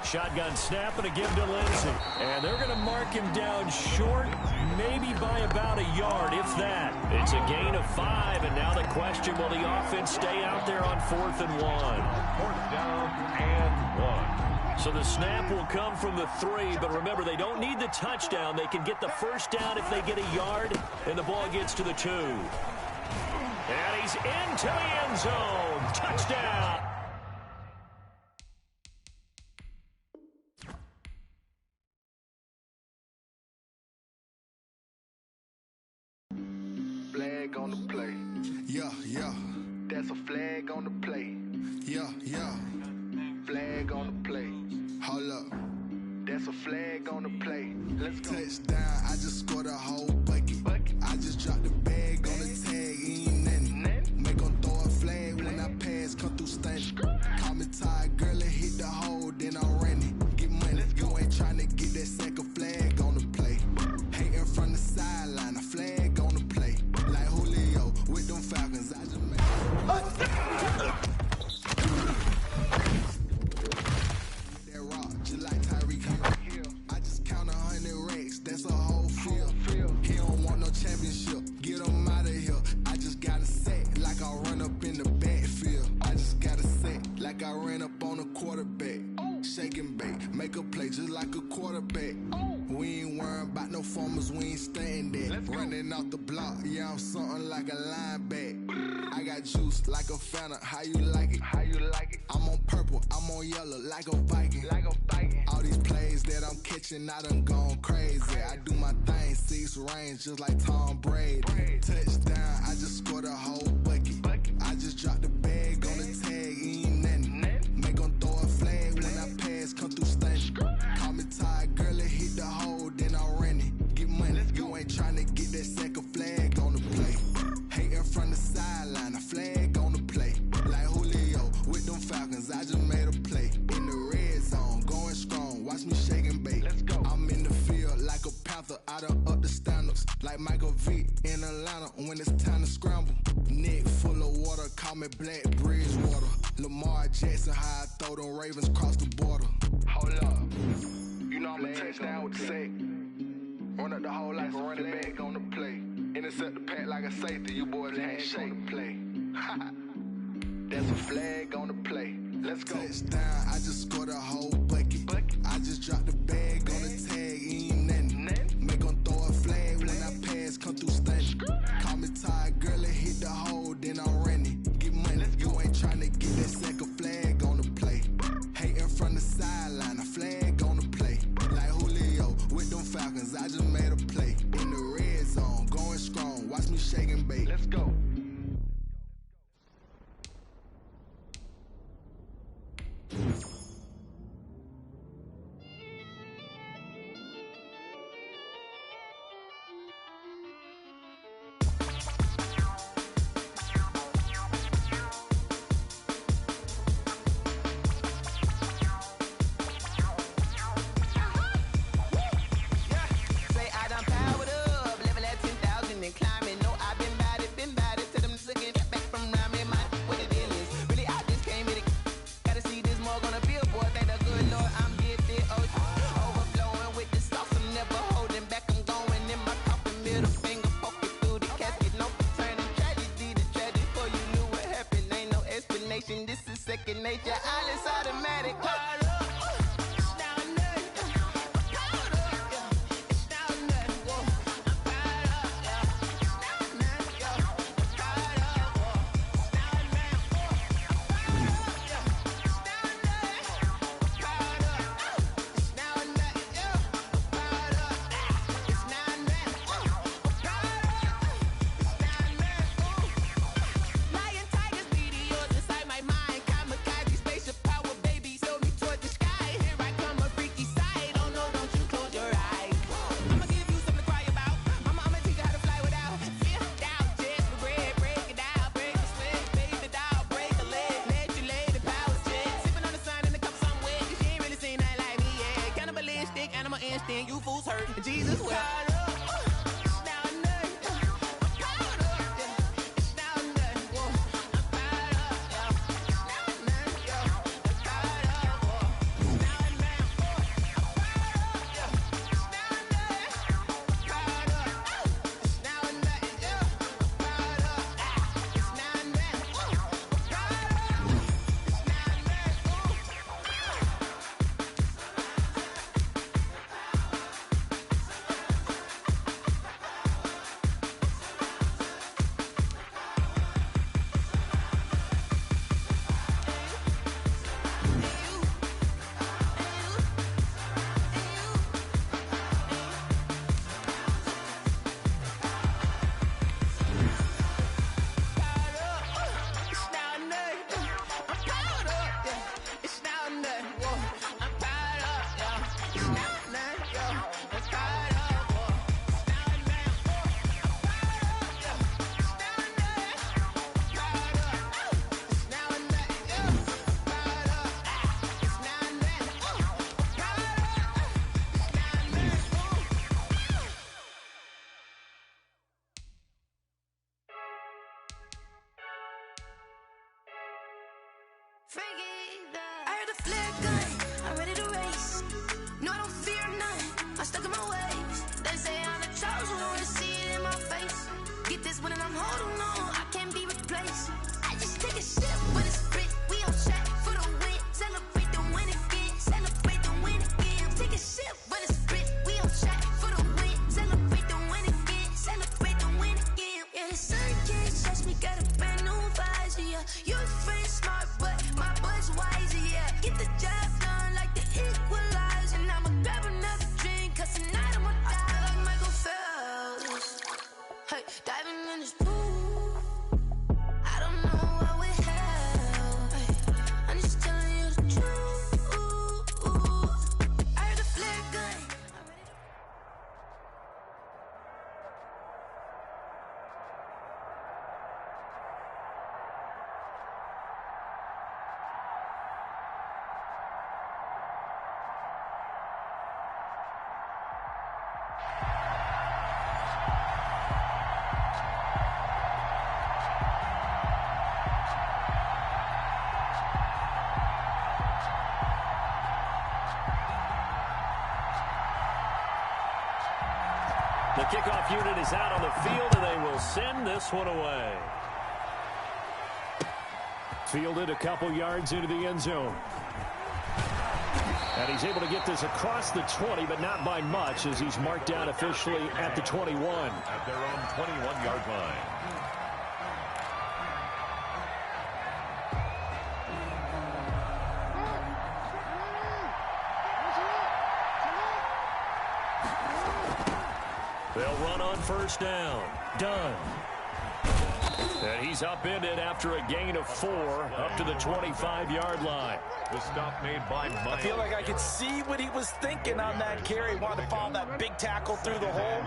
Shotgun snap and a give to Lindsey. And they're going to mark him down short, maybe by about a yard, if that. It's a gain of 5, and now the question, will the offense stay out there on 4th and 1? 4th down and 1. So the snap will come from the 3, but remember, they don't need the touchdown. They can get the first down if they get a yard, and the ball gets to the 2. And he's into the end zone. Touchdown. Flag on the play. Yeah, yeah. That's a flag on the play. Yeah, yeah. Flag on the play. Hold up. That's a flag on the play. Let's go. Touchdown. I just scored a whole bucket. I just dropped the bag on the tag. Ain't nothing. Make them throw a flag when I pass. Come through stunning. Call me tired, girl, and hit the hole. Then I'm running. Get money. You ain't trying to get that second flag on the play. Hating from the sideline. A flag on the play. Like Julio with them Falcons. I just made performance, we ain't staying there. Running off the block, yeah, I'm something like a linebacker. I got juice like a Fanta, how you like it? How you like it? I'm on purple, I'm on yellow, like a Viking. Like a Viking. All these plays that I'm catching, I done gone crazy. I do my thing, 6 range, just like Tom Brady. Touchdown, I just scored a whole bucket. I just dropped the bag on the tag, ain't nothing. Make 'em throw a flag when I pass, come through stunning. Call me tired, girl, it hit the hole, then I ran it. Get money, you ain't tryna get that second flag on the play. Hating from the sideline, a flag on the play. Like Julio with them Falcons, I just made a play. In the red zone, going strong, watch me shake and bake. I'm in the field like a panther, I done up the standards. Like Michael Vick in Atlanta when it's time to scramble. Neck full of water, call me Black Bridgewater. Lamar Jackson, how I throw them Ravens cross the border. Hold up, you know I'm a touchdown with the sack. Run up the hole like a running back on the play. Intercept the pack like a safety, you boys can't shake the play. That's a flag on the play. Let's go. Touchdown, I just scored a whole bucket. I just dropped the bag on the tag, ain't nothing. Make 'em throw a flag when I pass, come through stunning. Call me tired, girl, it hit the hole, then I ran it. Get money, you ain't tryna get that second flag on the play. Hating from the sideline, a flag on the play. Like Julio with them Falcons, I just made a play. In the red zone, going strong, watch me shake and bake. Let's go. You fools hurt. Jesus will. I heard the flare gun, I'm ready to race. No, I don't fear none, I'm stuck in my ways. They say I'm the chosen one, see it in my face. Get this one and I'm holding on, I can't be replaced. I just take a sip with a sprit, we on track for the win. Celebrate the win again, celebrate the win again. Take a sip with a sprit, we on track for the win. Celebrate You friend smart, but my butt's wiser, yeah. Get the job done like the equalizer. And I'ma grab another drink, cause tonight I'ma die like Michael Phelps. Hey, diving in this pool. I don't know what we have. Hey, I'm just telling you the truth. I heard the flare gun. The kickoff unit is out on the field, and they will send this one away. Fielded a couple yards into the end zone. And he's able to get this across the 20, but not by much, as he's marked down officially at the 21. At their own 21-yard line. They'll run on first down. Done. And he's upended after a gain of 4 up to the 25-yard line. The stop made by Mike. I feel like I could see what he was thinking on that carry. He wanted to follow that big tackle through the hole.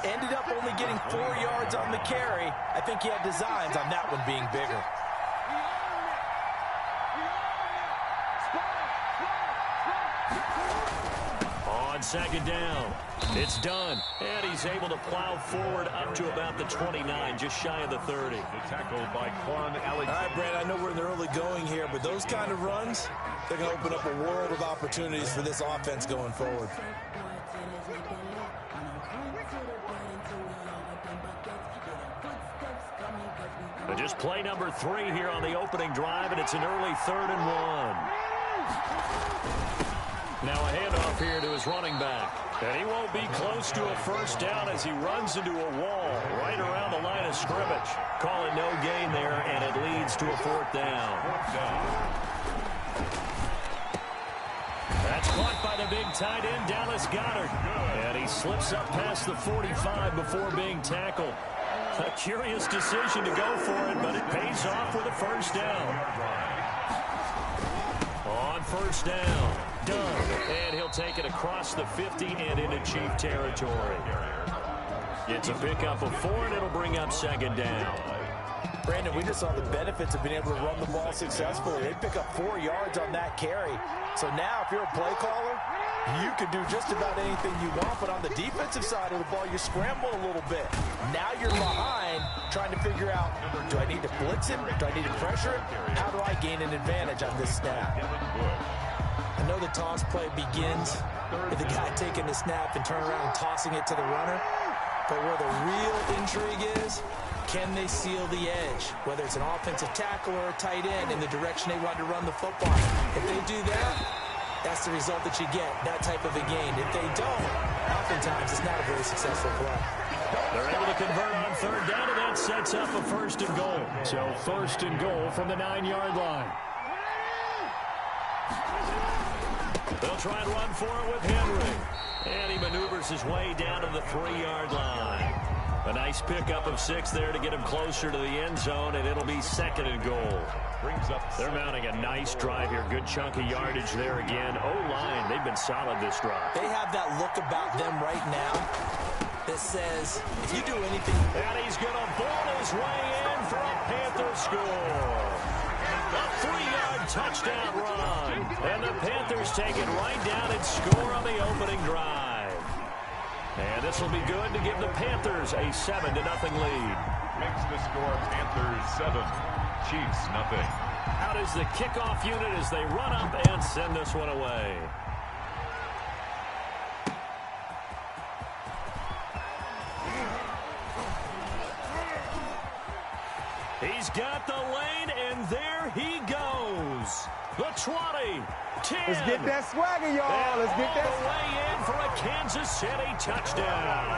Ended up only getting 4 yards on the carry. I think he had designs on that one being bigger. On second down, it's done. And he's able to plow forward up to about the 29, just shy of the 30. Tackled by Quan Alexander. All right, Brad, I know we're in the early going here, but those kind of runs, they're going to open up a world of opportunities for this offense going forward. But just play number 3 here on the opening drive, and it's an early 3rd and 1. Now a handoff here to his running back. And he won't be close to a first down as he runs into a wall right around the line of scrimmage. Call it no gain there, and it leads to a 4th down. That's caught by the big tight end, Dallas Goedert. And he slips up past the 45 before being tackled. A curious decision to go for it, but it pays off with a first down. On first down. Done. And he'll take it across the 50 and into Chief territory. It's a pickup of 4, and it'll bring up second down. Brandon, we just saw the benefits of being able to run the ball successfully. They pick up 4 yards on that carry. So now if you're a play caller, you can do just about anything you want. But on the defensive side of the ball, you scramble a little bit. Now you're behind trying to figure out, do I need to blitz him? Do I need to pressure him? How do I gain an advantage on this snap? I know the toss play begins with the guy taking the snap and turning around and tossing it to the runner. But where the real intrigue is, can they seal the edge? Whether it's an offensive tackle or a tight end in the direction they want to run the football. If they do that, that's the result that you get, that type of a gain. If they don't, oftentimes it's not a very successful play. They're able to convert on 3rd down, and that sets up a 1st and goal. So 1st and goal from the 9-yard line. They'll try and run for it with Henry. And he maneuvers his way down to the 3-yard line. A nice pickup of 6 there to get him closer to the end zone, and it'll be 2nd and goal. They're mounting a nice drive here. Good chunk of yardage there again. O-line, they've been solid this drive. They have that look about them right now that says, if you do anything... And he's going to ball his way in for a Panther score. A 3-yard touchdown run. And the Panthers take it right down and score on the opening drive. And this will be good to give the Panthers a 7-0 lead. Makes the score Panthers 7, Chiefs nothing. Out is the kickoff unit as they run up and send this one away. He's got the lane, and there he goes. goes. The 20, 10. Let's get that swagger, y'all. Let's get that way in for a Kansas City touchdown.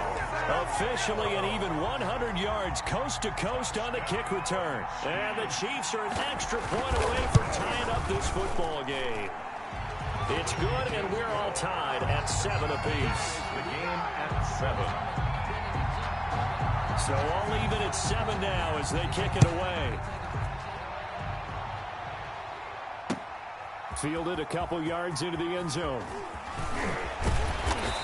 Officially an even 100 yards coast to coast on the kick return. And the Chiefs are an extra point away from tying up this football game. It's good, and we're all tied at 7 apiece. The game at 7. So all even at 7 now as they kick it away. Fielded a couple yards into the end zone.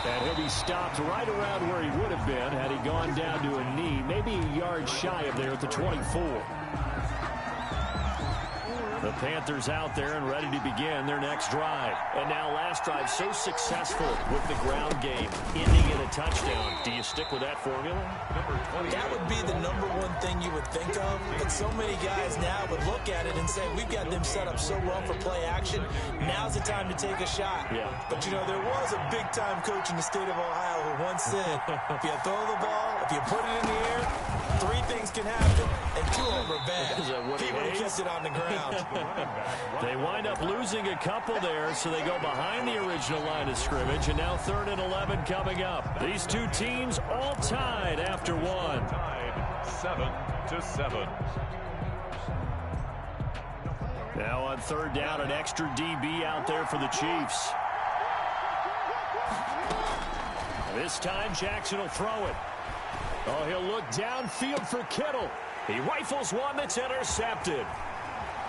And he'll be stopped right around where he would have been had he gone down to a knee, maybe a yard shy of there at the 24. The Panthers out there and ready to begin their next drive. And now last drive so successful with the ground game, ending in a touchdown. Do you stick with that formula? That would be the number one thing you would think of. But so many guys now would look at it and say, we've got them set up so well for play action. Now's the time to take a shot. Yeah. But, you know, there was a big-time coach in the state of Ohio who once said, if you throw the ball, if you put it in the air, 3 things can happen, and 2 of them are bad. He would have kept it on the ground. They wind up losing a couple there, so they go behind the original line of scrimmage, and now 3rd and 11 coming up. These two teams all tied after 1. Tied 7-7. Now on 3rd down, an extra DB out there for the Chiefs. This time Jackson will throw it. Oh, he'll look downfield for Kittle. He rifles one that's intercepted.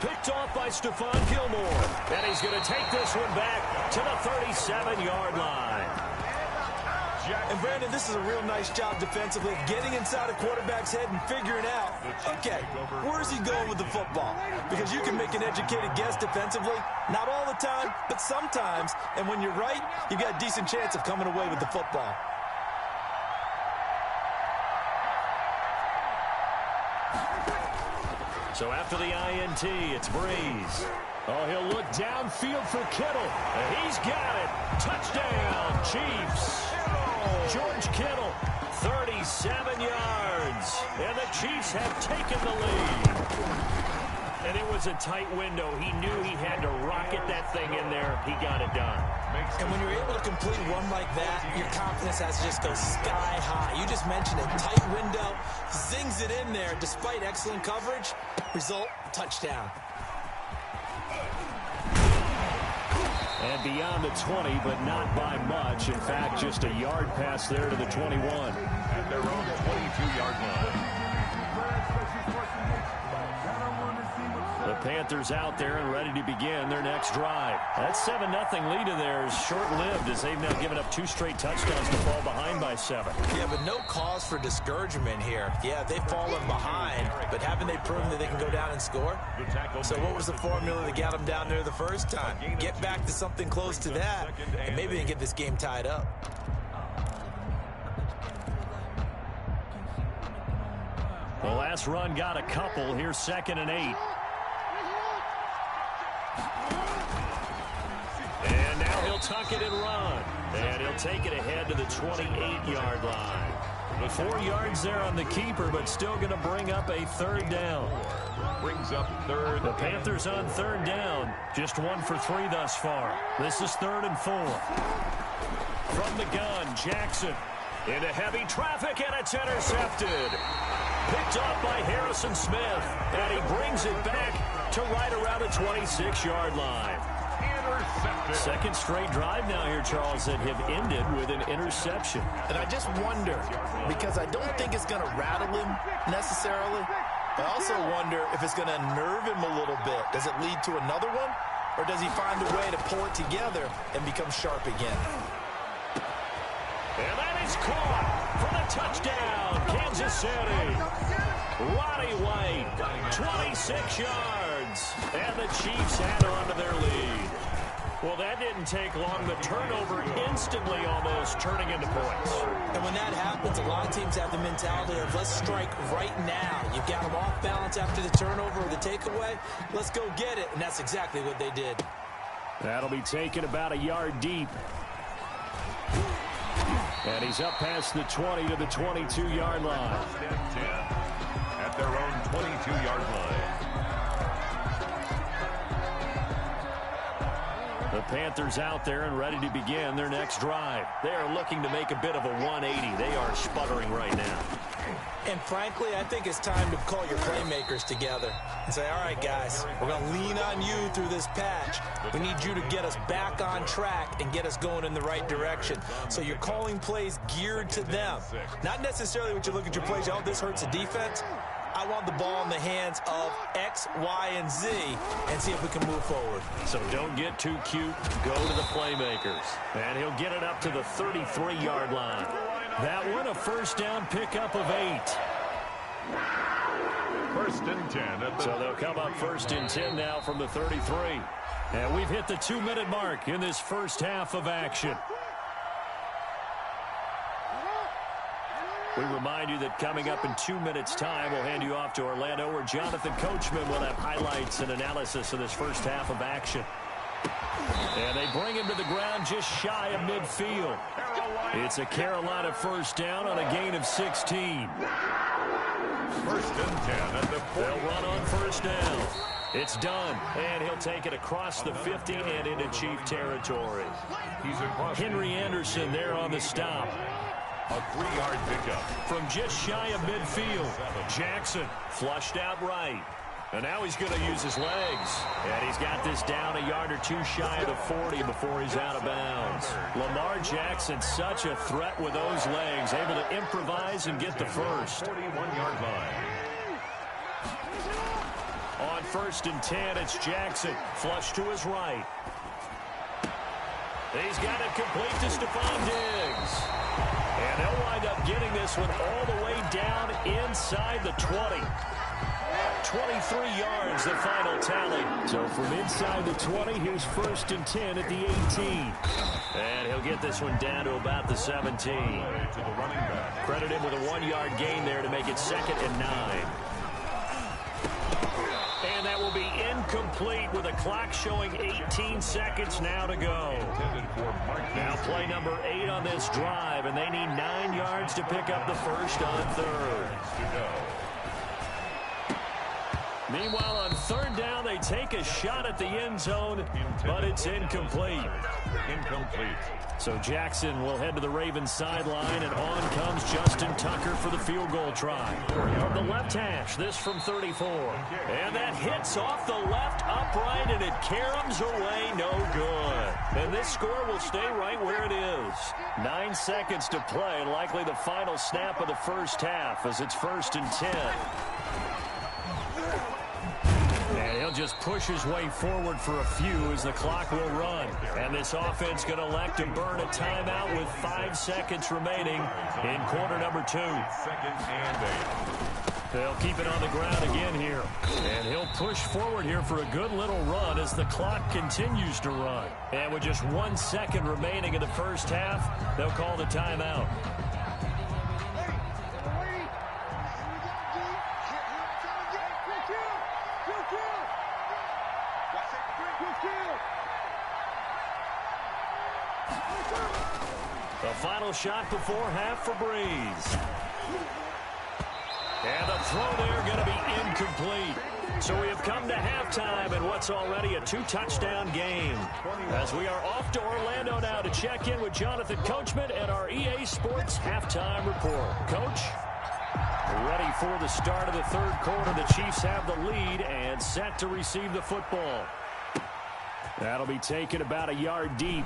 Picked off by Stephon Gilmore. And he's going to take this one back to the 37-yard line. And, Brandon, this is a real nice job defensively, getting inside a quarterback's head and figuring out, okay, where's he going with the football? Because you can make an educated guess defensively, not all the time, but sometimes. And when you're right, you've got a decent chance of coming away with the football. So after the INT, it's Breeze. Oh, he'll look downfield for Kittle. And he's got it. Touchdown, Chiefs. George Kittle, 37 yards. And the Chiefs have taken the lead. And it was a tight window. He knew he had to rocket that thing in there. He got it done. And when you're able to complete one like that, your confidence has to just go sky high. You just mentioned it. Tight window, zings it in there despite excellent coverage. Result, touchdown. And beyond the 20, but not by much. In fact, just a yard pass there to the 21. At their own 22-yard line. The Panthers out there and ready to begin their next drive. That 7-0 lead of theirs short-lived as they've now given up 2 straight touchdowns to fall behind by 7. Yeah, but no cause for discouragement here. Yeah, they've fallen behind, but haven't they proven that they can go down and score? So what was the formula that got them down there the first time? Get back to something close to that, and maybe they can get this game tied up. The last run got a couple. Here's 2nd and 8. And now he'll tuck it and run. And he'll take it ahead to the 28-yard line. 4 yards there on the keeper, but still going to bring up a 3rd down. Brings up 3rd. The Panthers on 3rd down. Just 1 for 3 thus far. This is 3rd and 4. From the gun, Jackson. Into heavy traffic, and it's intercepted. Picked off by Harrison Smith. And he brings it back to right around the 26-yard line. Intercepted. 2nd straight drive now here, Charles, that have ended with an interception. And I just wonder, because I don't think it's going to rattle him necessarily. I also wonder if it's going to unnerve him a little bit. Does it lead to another one? Or does he find a way to pull it together and become sharp again? And that is caught for the touchdown, Kansas City. Roddy White, 26 yards. And the Chiefs add on to their lead. Well, that didn't take long. The turnover instantly almost turning into points. And when that happens, a lot of teams have the mentality of let's strike right now. You've got them off balance after the turnover or the takeaway. Let's go get it. And that's exactly what they did. That'll be taken about a yard deep. And he's up past the 20 to the 22-yard line. At their own 22-yard line. Panthers out there and ready to begin their next drive. They are looking to make a bit of a 180. They are sputtering right now. And frankly, I think it's time to call your playmakers together and say, all right, guys, we're going to lean on you through this patch. We need you to get us back on track and get us going in the right direction. So you're calling plays geared to them. Not necessarily what you look at your plays, oh, this hurts the defense. I want the ball in the hands of X, Y, and Z and see if we can move forward. So don't get too cute. Go to the playmakers. And he'll get it up to the 33-yard line. That one, a first down pickup of 8. First and 10. So they'll come up first and 10 now from the 33. And we've hit the 2-minute mark in this first half of action. We remind you that coming up in 2 minutes' time, we'll hand you off to Orlando, where Jonathan Coachman will have highlights and analysis of this first half of action. And they bring him to the ground just shy of midfield. It's a Carolina first down on a gain of 16. First and 10 at the 40. They'll run on first down. It's done, and he'll take it across the 50 and into Chief territory. Henry Anderson there on the stop. A 3-yard pickup. From just shy of midfield, Jackson flushed out right. And now he's going to use his legs. And he's got this down a yard or two shy of the 40 before he's out of bounds. Lamar Jackson, such a threat with those legs, able to improvise and get the first. 41-yard line. On first and 10, it's Jackson. Flush to his right. He's got it complete to Stephon Diggs. And they'll wind up getting this one all the way down inside the 20. 23 yards, the final tally. So from inside the 20, here's first and 10 at the 18. And he'll get this one down to about the 17. Credit him with a 1-yard gain there to make it 2nd and 9. And that will be incomplete with a clock showing 18 seconds now to go. Now play number 8 on this drive, and they need 9 yards to pick up the first on third. Meanwhile, on third down, they take a shot at the end zone, but it's incomplete. So Jackson will head to the Ravens sideline, and on comes Justin Tucker for the field goal try. From the left hash, this from 34. And that hits off the left upright, and it caroms away, no good. And this score will stay right where it is. 9 seconds to play, likely the final snap of the first half as it's first and 10. And he'll just push his way forward for a few as the clock will run. And this offense going to elect to burn a timeout with 5 seconds remaining in quarter number 2. They'll keep it on the ground again here. And he'll push forward here for a good little run as the clock continues to run. And with just 1 second remaining in the first half, they'll call the timeout. The final shot before half for Breeze. And the throw there going to be incomplete. So we have come to halftime in what's already a 2-touchdown game. As we are off to Orlando now to check in with Jonathan Coachman and our EA Sports halftime report. Coach, ready for the start of the third quarter. The Chiefs have the lead and set to receive the football. That'll be taken about a yard deep.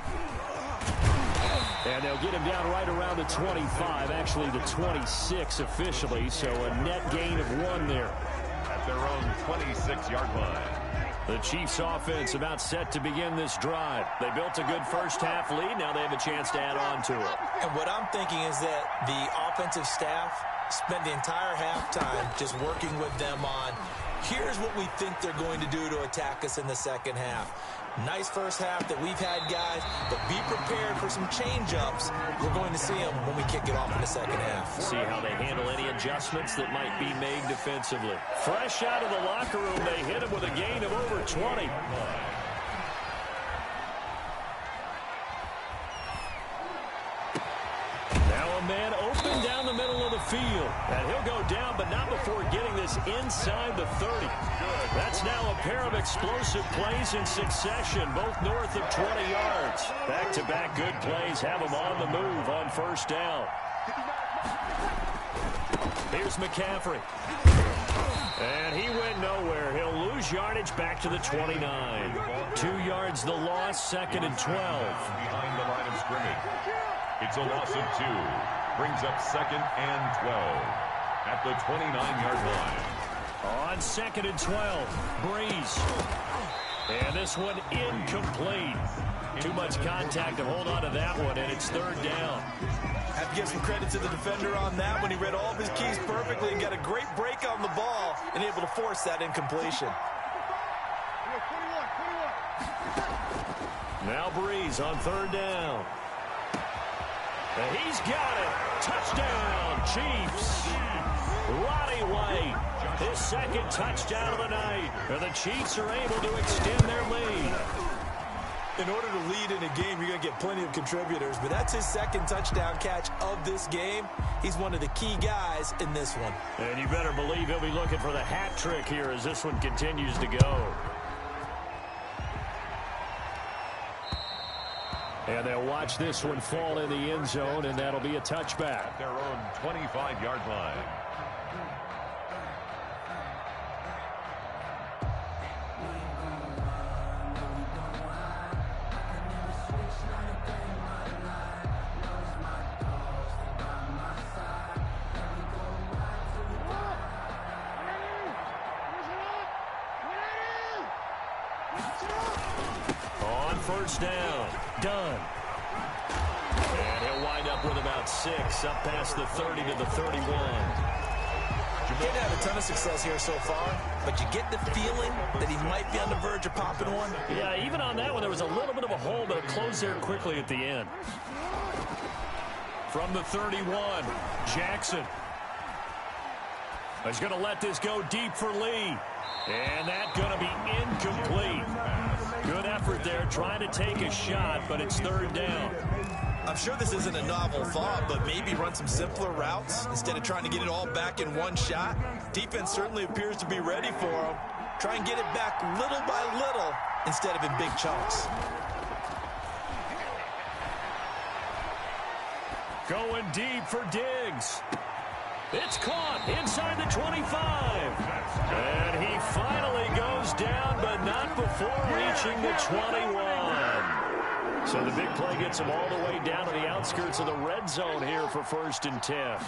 And they'll get him down right around the 25, actually the 26 officially, so a net gain of 1 there. At their own 26-yard line. The Chiefs offense about set to begin this drive. They built a good first half lead. Now they have a chance to add on to it. And what I'm thinking is that the offensive staff spent the entire halftime just working with them on, here's what we think they're going to do to attack us in the second half. Nice first half that we've had, guys, but be prepared for some change-ups. We're going to see them when we kick it off in the second half. See how they handle any adjustments that might be made defensively. Fresh out of the locker room, they hit him with a gain of over 20. Now a man open down the middle of the field. And he'll go down, but not before getting this is inside the 30. That's now a pair of explosive plays in succession, both north of 20 yards. Back-to-back good plays have them on the move on first down. Here's McCaffrey. And he went nowhere. He'll lose yardage back to the 29. 2 yards the loss, 2nd and 12. Behind the line of scrimmage. It's a loss of 2. Brings up 2nd and 12 at the 29-yard line. On 2nd and 12, Breeze. And this one incomplete. Too much contact to hold on to that one, and it's 3rd down. Have to give some credit to the defender on that when he read all of his keys perfectly and got a great break on the ball and able to force that incompletion. Now Breeze on 3rd down. And he's got it. Touchdown, Chiefs. Roddy White, his 2nd touchdown of the night. And the Chiefs are able to extend their lead. In order to lead in a game, you're going to get plenty of contributors, but that's his 2nd touchdown catch of this game. He's one of the key guys in this one. And you better believe he'll be looking for the hat trick here as this one continues to go. And they'll watch this one fall in the end zone, and that'll be a touchback. At their own 25-yard line. On first down, done. And he'll wind up with about 6, up past the 30 to the 31. He didn't have a ton of success here so far, but you get the feeling that he might be on the verge of popping one. Yeah, even on that one, there was a little bit of a hole, but it closed there quickly at the end. From the 31, Jackson. He's going to let this go deep for Lee. And that's going to be incomplete. Good effort there, trying to take a shot, but it's 3rd down. I'm sure this isn't a novel thought, but maybe run some simpler routes instead of trying to get it all back in one shot. Defense certainly appears to be ready for him. Try and get it back little by little instead of in big chunks. Going deep for Diggs. It's caught inside the 25. And he finally goes down, but not before reaching the 21. So the big play gets him all the way down to the outskirts of the red zone here for 1st and 10.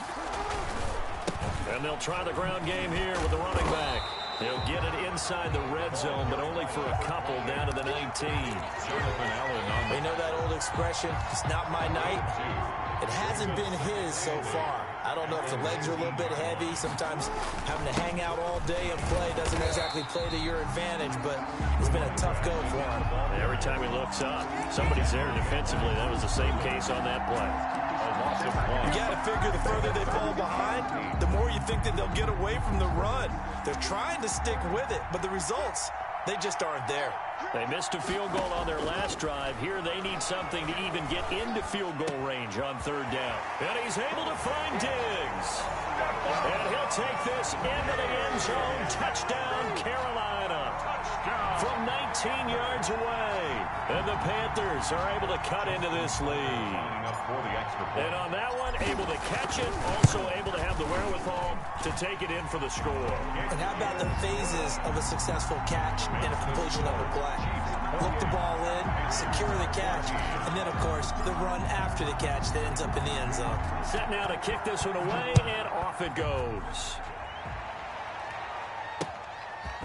And they'll try the ground game here with the running back. He'll get it inside the red zone, but only for a couple down to the 19. They know that old expression, it's not my night. It hasn't been his so far. I don't know if the legs are a little bit heavy. Sometimes having to hang out all day and play doesn't exactly play to your advantage, but it's been a tough go for him. Every time he looks up, somebody's there defensively. That was the same case on that play. You got to figure the further they fall behind, the more you think that they'll get away from the run. They're trying to stick with it, but the results, they just aren't there. They missed a field goal on their last drive. Here they need something to even get into field goal range on 3rd down. And he's able to find Diggs. And he'll take this into the end zone. Touchdown, Carolina. From 19 yards away. And the Panthers are able to cut into this lead. And on that one, able to catch it. Also able to have the wherewithal to take it in for the score. And how about the phases of a successful catch and a completion of a play? Look the ball in, secure the catch, and then, of course, the run after the catch that ends up in the end zone. Set now to kick this one away, and off it goes.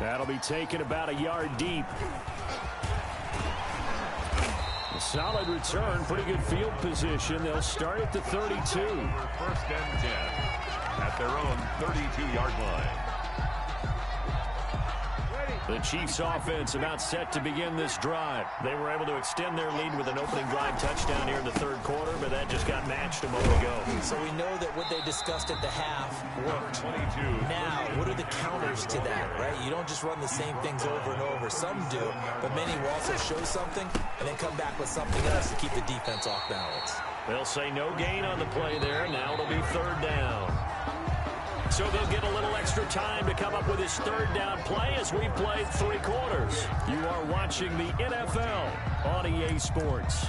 That'll be taken about a yard deep. A solid return, pretty good field position. They'll start at the 32. 1st and 10 at their own 32-yard line. The Chiefs offense about set to begin this drive. They were able to extend their lead with an opening drive touchdown here in the 3rd quarter, but that just got matched a moment ago. So we know that what they discussed at the half worked. Now, what are the counters to that, right? You don't just run the same things over and over. Some do, but many will also show something and then come back with something else to keep the defense off balance. They'll say no gain on the play there. Now it'll be 3rd down. So they'll get a little extra time to come up with his third down play as we played 3 quarters. You are watching the NFL on EA Sports.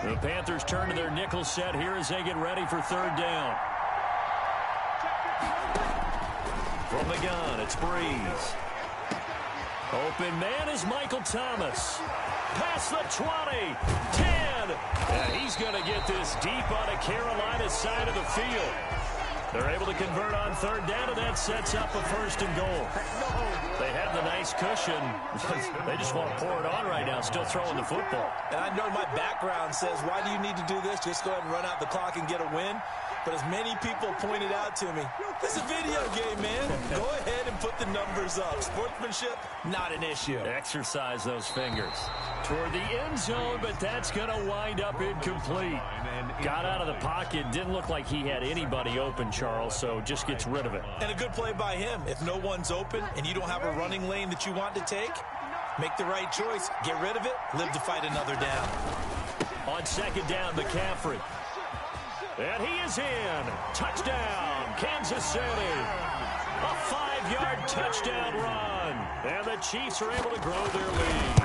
The Panthers turn to their nickel set here as they get ready for third down. From the gun, it's Breeze. Open man is Michael Thomas. Past the 20, 10, and he's going to get this deep on a Carolina side of the field. They're able to convert on third down, and that sets up a 1st and goal. They have the nice cushion. They just want to pour it on right now, still throwing the football. And I know my background says, why do you need to do this? Just go ahead and run out the clock and get a win. But as many people pointed out to me, it's a video game, man. Go ahead and put the numbers up. Sportsmanship, not an issue. Exercise those fingers. Toward the end zone, but that's going to wind up incomplete. Got out of the pocket. Didn't look like he had anybody open, Charles, so just gets rid of it. And a good play by him. If no one's open and you don't have a running lane that you want to take, make the right choice. Get rid of it. Live to fight another down. On second down, McCaffrey. And he is in. Touchdown, Kansas City. A 5-yard touchdown run. And the Chiefs are able to grow their lead.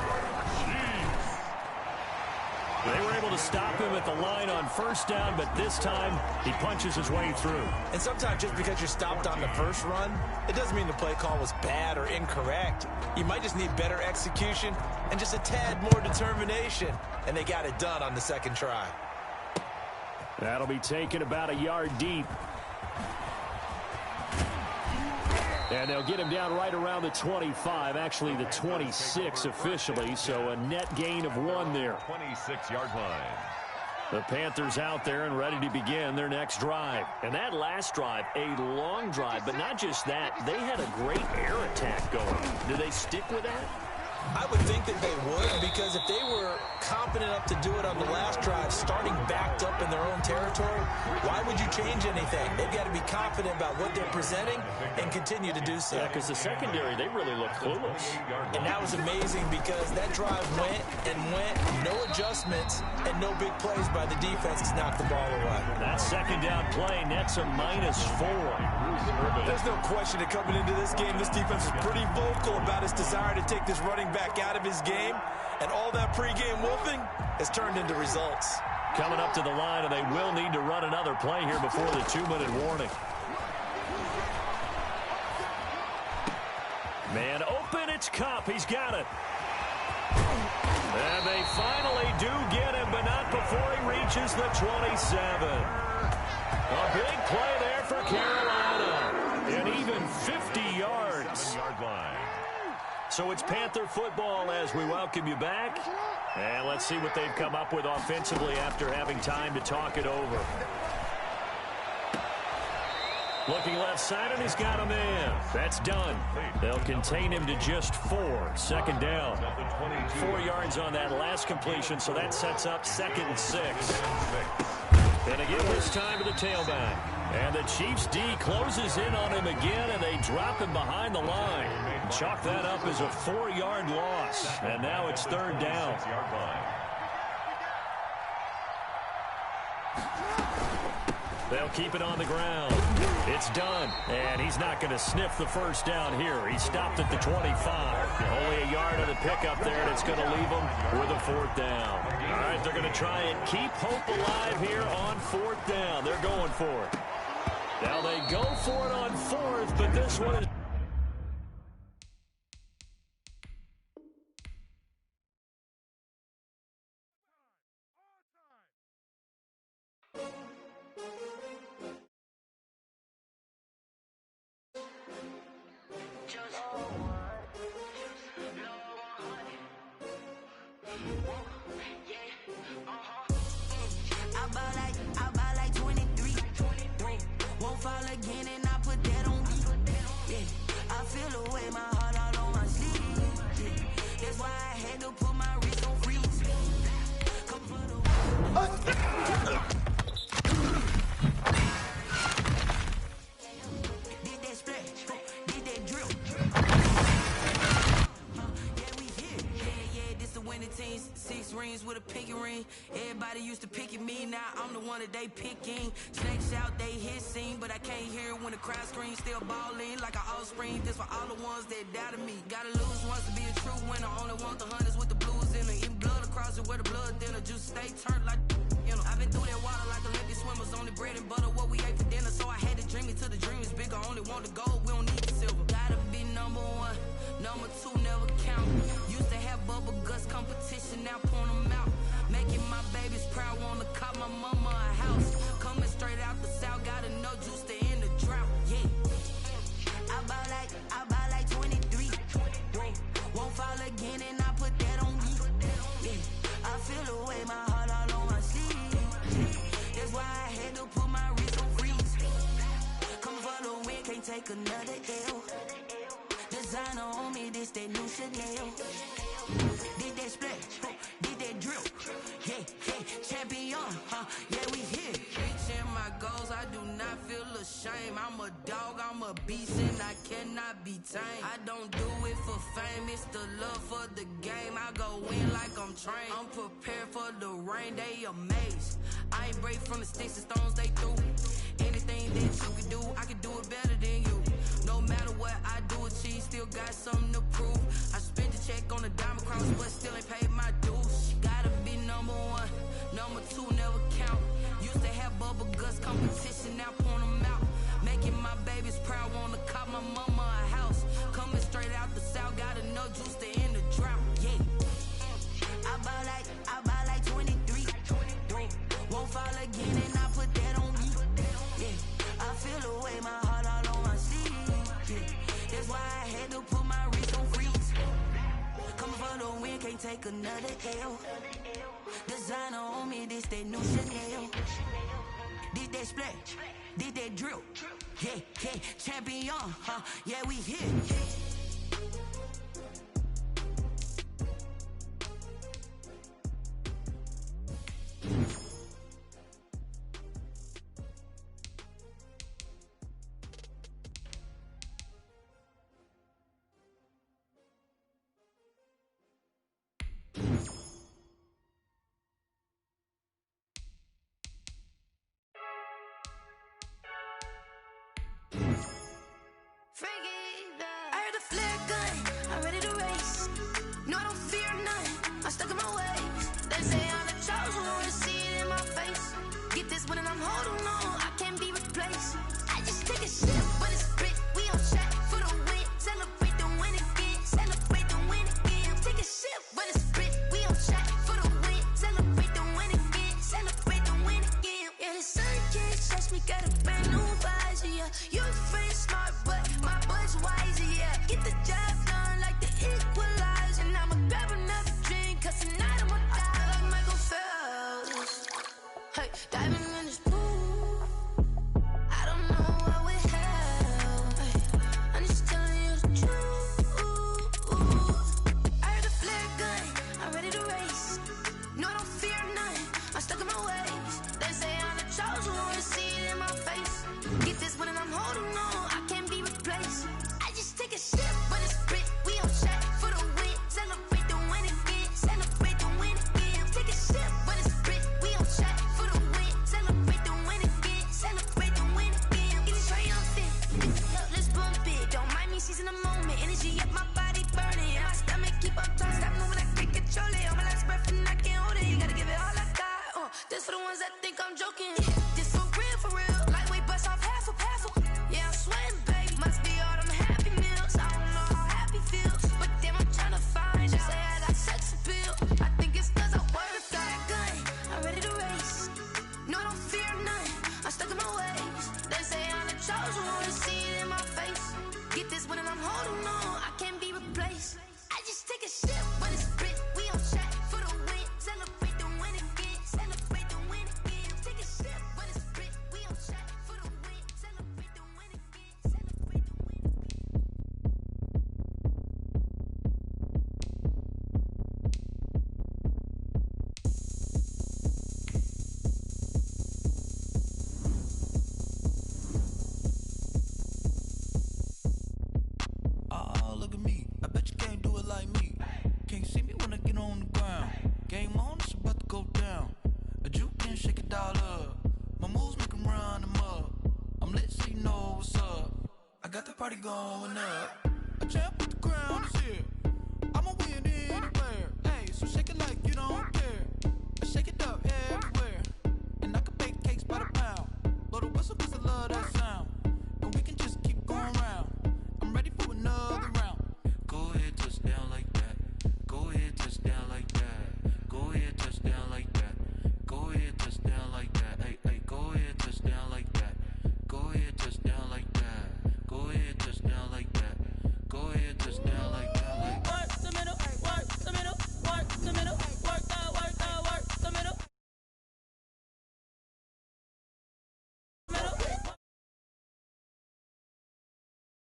They were able to stop him at the line on first down, but this time he punches his way through. And sometimes just because you're stopped on the first run, it doesn't mean the play call was bad or incorrect. You might just need better execution and just a tad more determination. And they got it done on the second try. That'll be taken about a yard deep. And they'll get him down right around the 25, actually the 26 officially, so a net gain of 1 there. 26-yard line. The Panthers out there and ready to begin their next drive. And that last drive, a long drive, but not just that, they had a great air attack going. Do they stick with that? I would think that they would, because if they were competent enough to do it on the last drive, starting backed up in their own territory, why would you change anything? They've got to be confident about what they're presenting and continue to do so. Yeah, because the secondary, they really look clueless. And that was amazing because that drive went and went, no adjustments, and no big plays by the defense to knock the ball away. That second down play nets a -4. There's no question that coming into this game, this defense was pretty vocal about its desire to take this running back out of his game, and all that pregame wolfing has turned into results. Coming up to the line, and they will need to run another play here before the 2-minute warning. Man open, it's Kupp. He's got it. And they finally do get him, but not before he reaches the 27. A big play there for Carolina. And even 50 yards. So it's Panther football as we welcome you back. And let's see what they've come up with offensively after having time to talk it over. Looking left side, and he's got him in. That's done. They'll contain him to just 4. Second down. 4 yards on that last completion, so that sets up 2nd and 6. And again, this time to the tailback. And the Chiefs D closes in on him again, and they drop him behind the line. Chalk that up as a 4-yard loss. And now it's 3rd down. They'll keep it on the ground. It's done. And he's not going to sniff the first down here. He stopped at the 25. Only a yard of the pickup there, and it's going to leave him with a 4th down. All right, they're going to try and keep hope alive here on 4th down. They're going for it. Now they go for it on 4th, but this one is... I buy like 23. Won't fall again, and I put that on me. Yeah, I feel the way, my heart all on my sleeve. Yeah, that's why I had to put my wrist on freeze. Come for the did that splash, did that drill. Yeah, we here. Yeah, this the winning team. 6 rings with a pinky ring. Everybody used to pick at me, now I'm the one one that they picking. Snakes out, they hissing, but I can't hear when the crowd screams. Still balling like an offspring. This for all the ones that doubted me. Gotta lose once to be a true winner. Only want the hunters with the blues in it. Eating blood across it where the blood thinner. Just stay turned like, you know. I've been through that water like Olympic swimmers. Only bread and butter, what we ate for dinner. So I had to dream it till the dream is bigger. Only want the gold, we don't need the silver. Gotta be number one, number two never count. Used to have bubble guts competition, now point them out. Making my babies proud, wanna cop my mama a house. Coming straight out the south, gotta know juice to end the drought. Yeah, I buy like 23. Won't fall again, and I put that on me. Yeah, I feel the way, my heart all on my sleeve. That's why I had to put my wrist on freeze. Coming for the win, can't take another L. Designer on me, this that new Chanel. Did that splash, did that drill. Yeah, champion, yeah, we here. Reaching my goals, I do not feel ashamed. I'm a dog, I'm a beast, and I cannot be tamed. I don't do it for fame, it's the love for the game. I go in like I'm trained. I'm prepared for the rain, they amazed. I ain't break from the sticks and stones they threw. Anything that you can do, I can do it better than you. No matter what I do, achieve, still got something to prove. I spent the check on the diamond cross, but still ain't paid my dues. Gotta be number one, number two never count. Used to have bubble guts competition, now point them out. Making my babies proud, wanna cop my mama a house. Coming straight out the south, gotta know juice to end the drought. Yeah, I buy like 23. Won't fall again, and I put that on me. Yeah, I feel the way, my heart all on my sleeve. Yeah, that's why I had to put my wrist on freeze. Coming for the win, can't take another L. Designer on me, this that new Chanel. Did that splash, did that drill. Yeah, champion, yeah, we here. I heard the flare gun, I'm ready to race. No, I don't fear none, I'm stuck in my ways. They say I'm the chosen one, to see it in my face. Get this one and I'm holding on, I can't be replaced. I just take a sip, but it's spit, we on track for the win. Celebrate the win again, celebrate the win again. Take a sip, but it's spit, we on track for the win. Celebrate the win again, celebrate the win again. Yeah, the sun can't touch me, got a brand new visor, yeah. You're free, smart, but my bud's wiser, yeah. Get the job done like the equalizer. And I'ma grab another drink, cause tonight I'ma die like Michael Phelps. Hey, diving in this pool, I don't know what would help. Hey, I'm just telling you the truth. I heard the flare gun, I'm ready to race. No, I don't fear none, I'm stuck in my ways. They say I'm the chosen one, to see it in my face. Get this one and I'm holding on, I can't be replaced. I just take a sip, but it's spit, we on track for the win. Celebrate the win again, celebrate the win again. Take a sip, but it's spit, we on track for the win. Celebrate the win again, celebrate the win again. It is triumphant, look, let's bump it. Don't mind me seizing the moment, energy up my body burning. And my stomach keep on turning, stop moving, I can't control it. On my last breath and I can't hold it, you gotta give it all I got. This for the ones that think I'm joking. This for real. Lightweight bust off half a. Yeah, I'm sweating, baby. Must be all them happy meals. I don't know how happy feels, but damn, I'm trying to find out. Say I got sex appeal. I think it's cause I work got a gun. I'm ready to race. No, I don't fear none. I'm stuck in my ways. They say I'm the chosen one, to see it in my face. Get this one and I'm holding on, I can't be replaced. I just take a sip, but it's spit. We on track for the win. Celebrate the win again. Celebrate the win again. Take a sip, but it's spit. We on track for the win. Celebrate the win again. Celebrate the win All the party going up. A champ with the crown is here.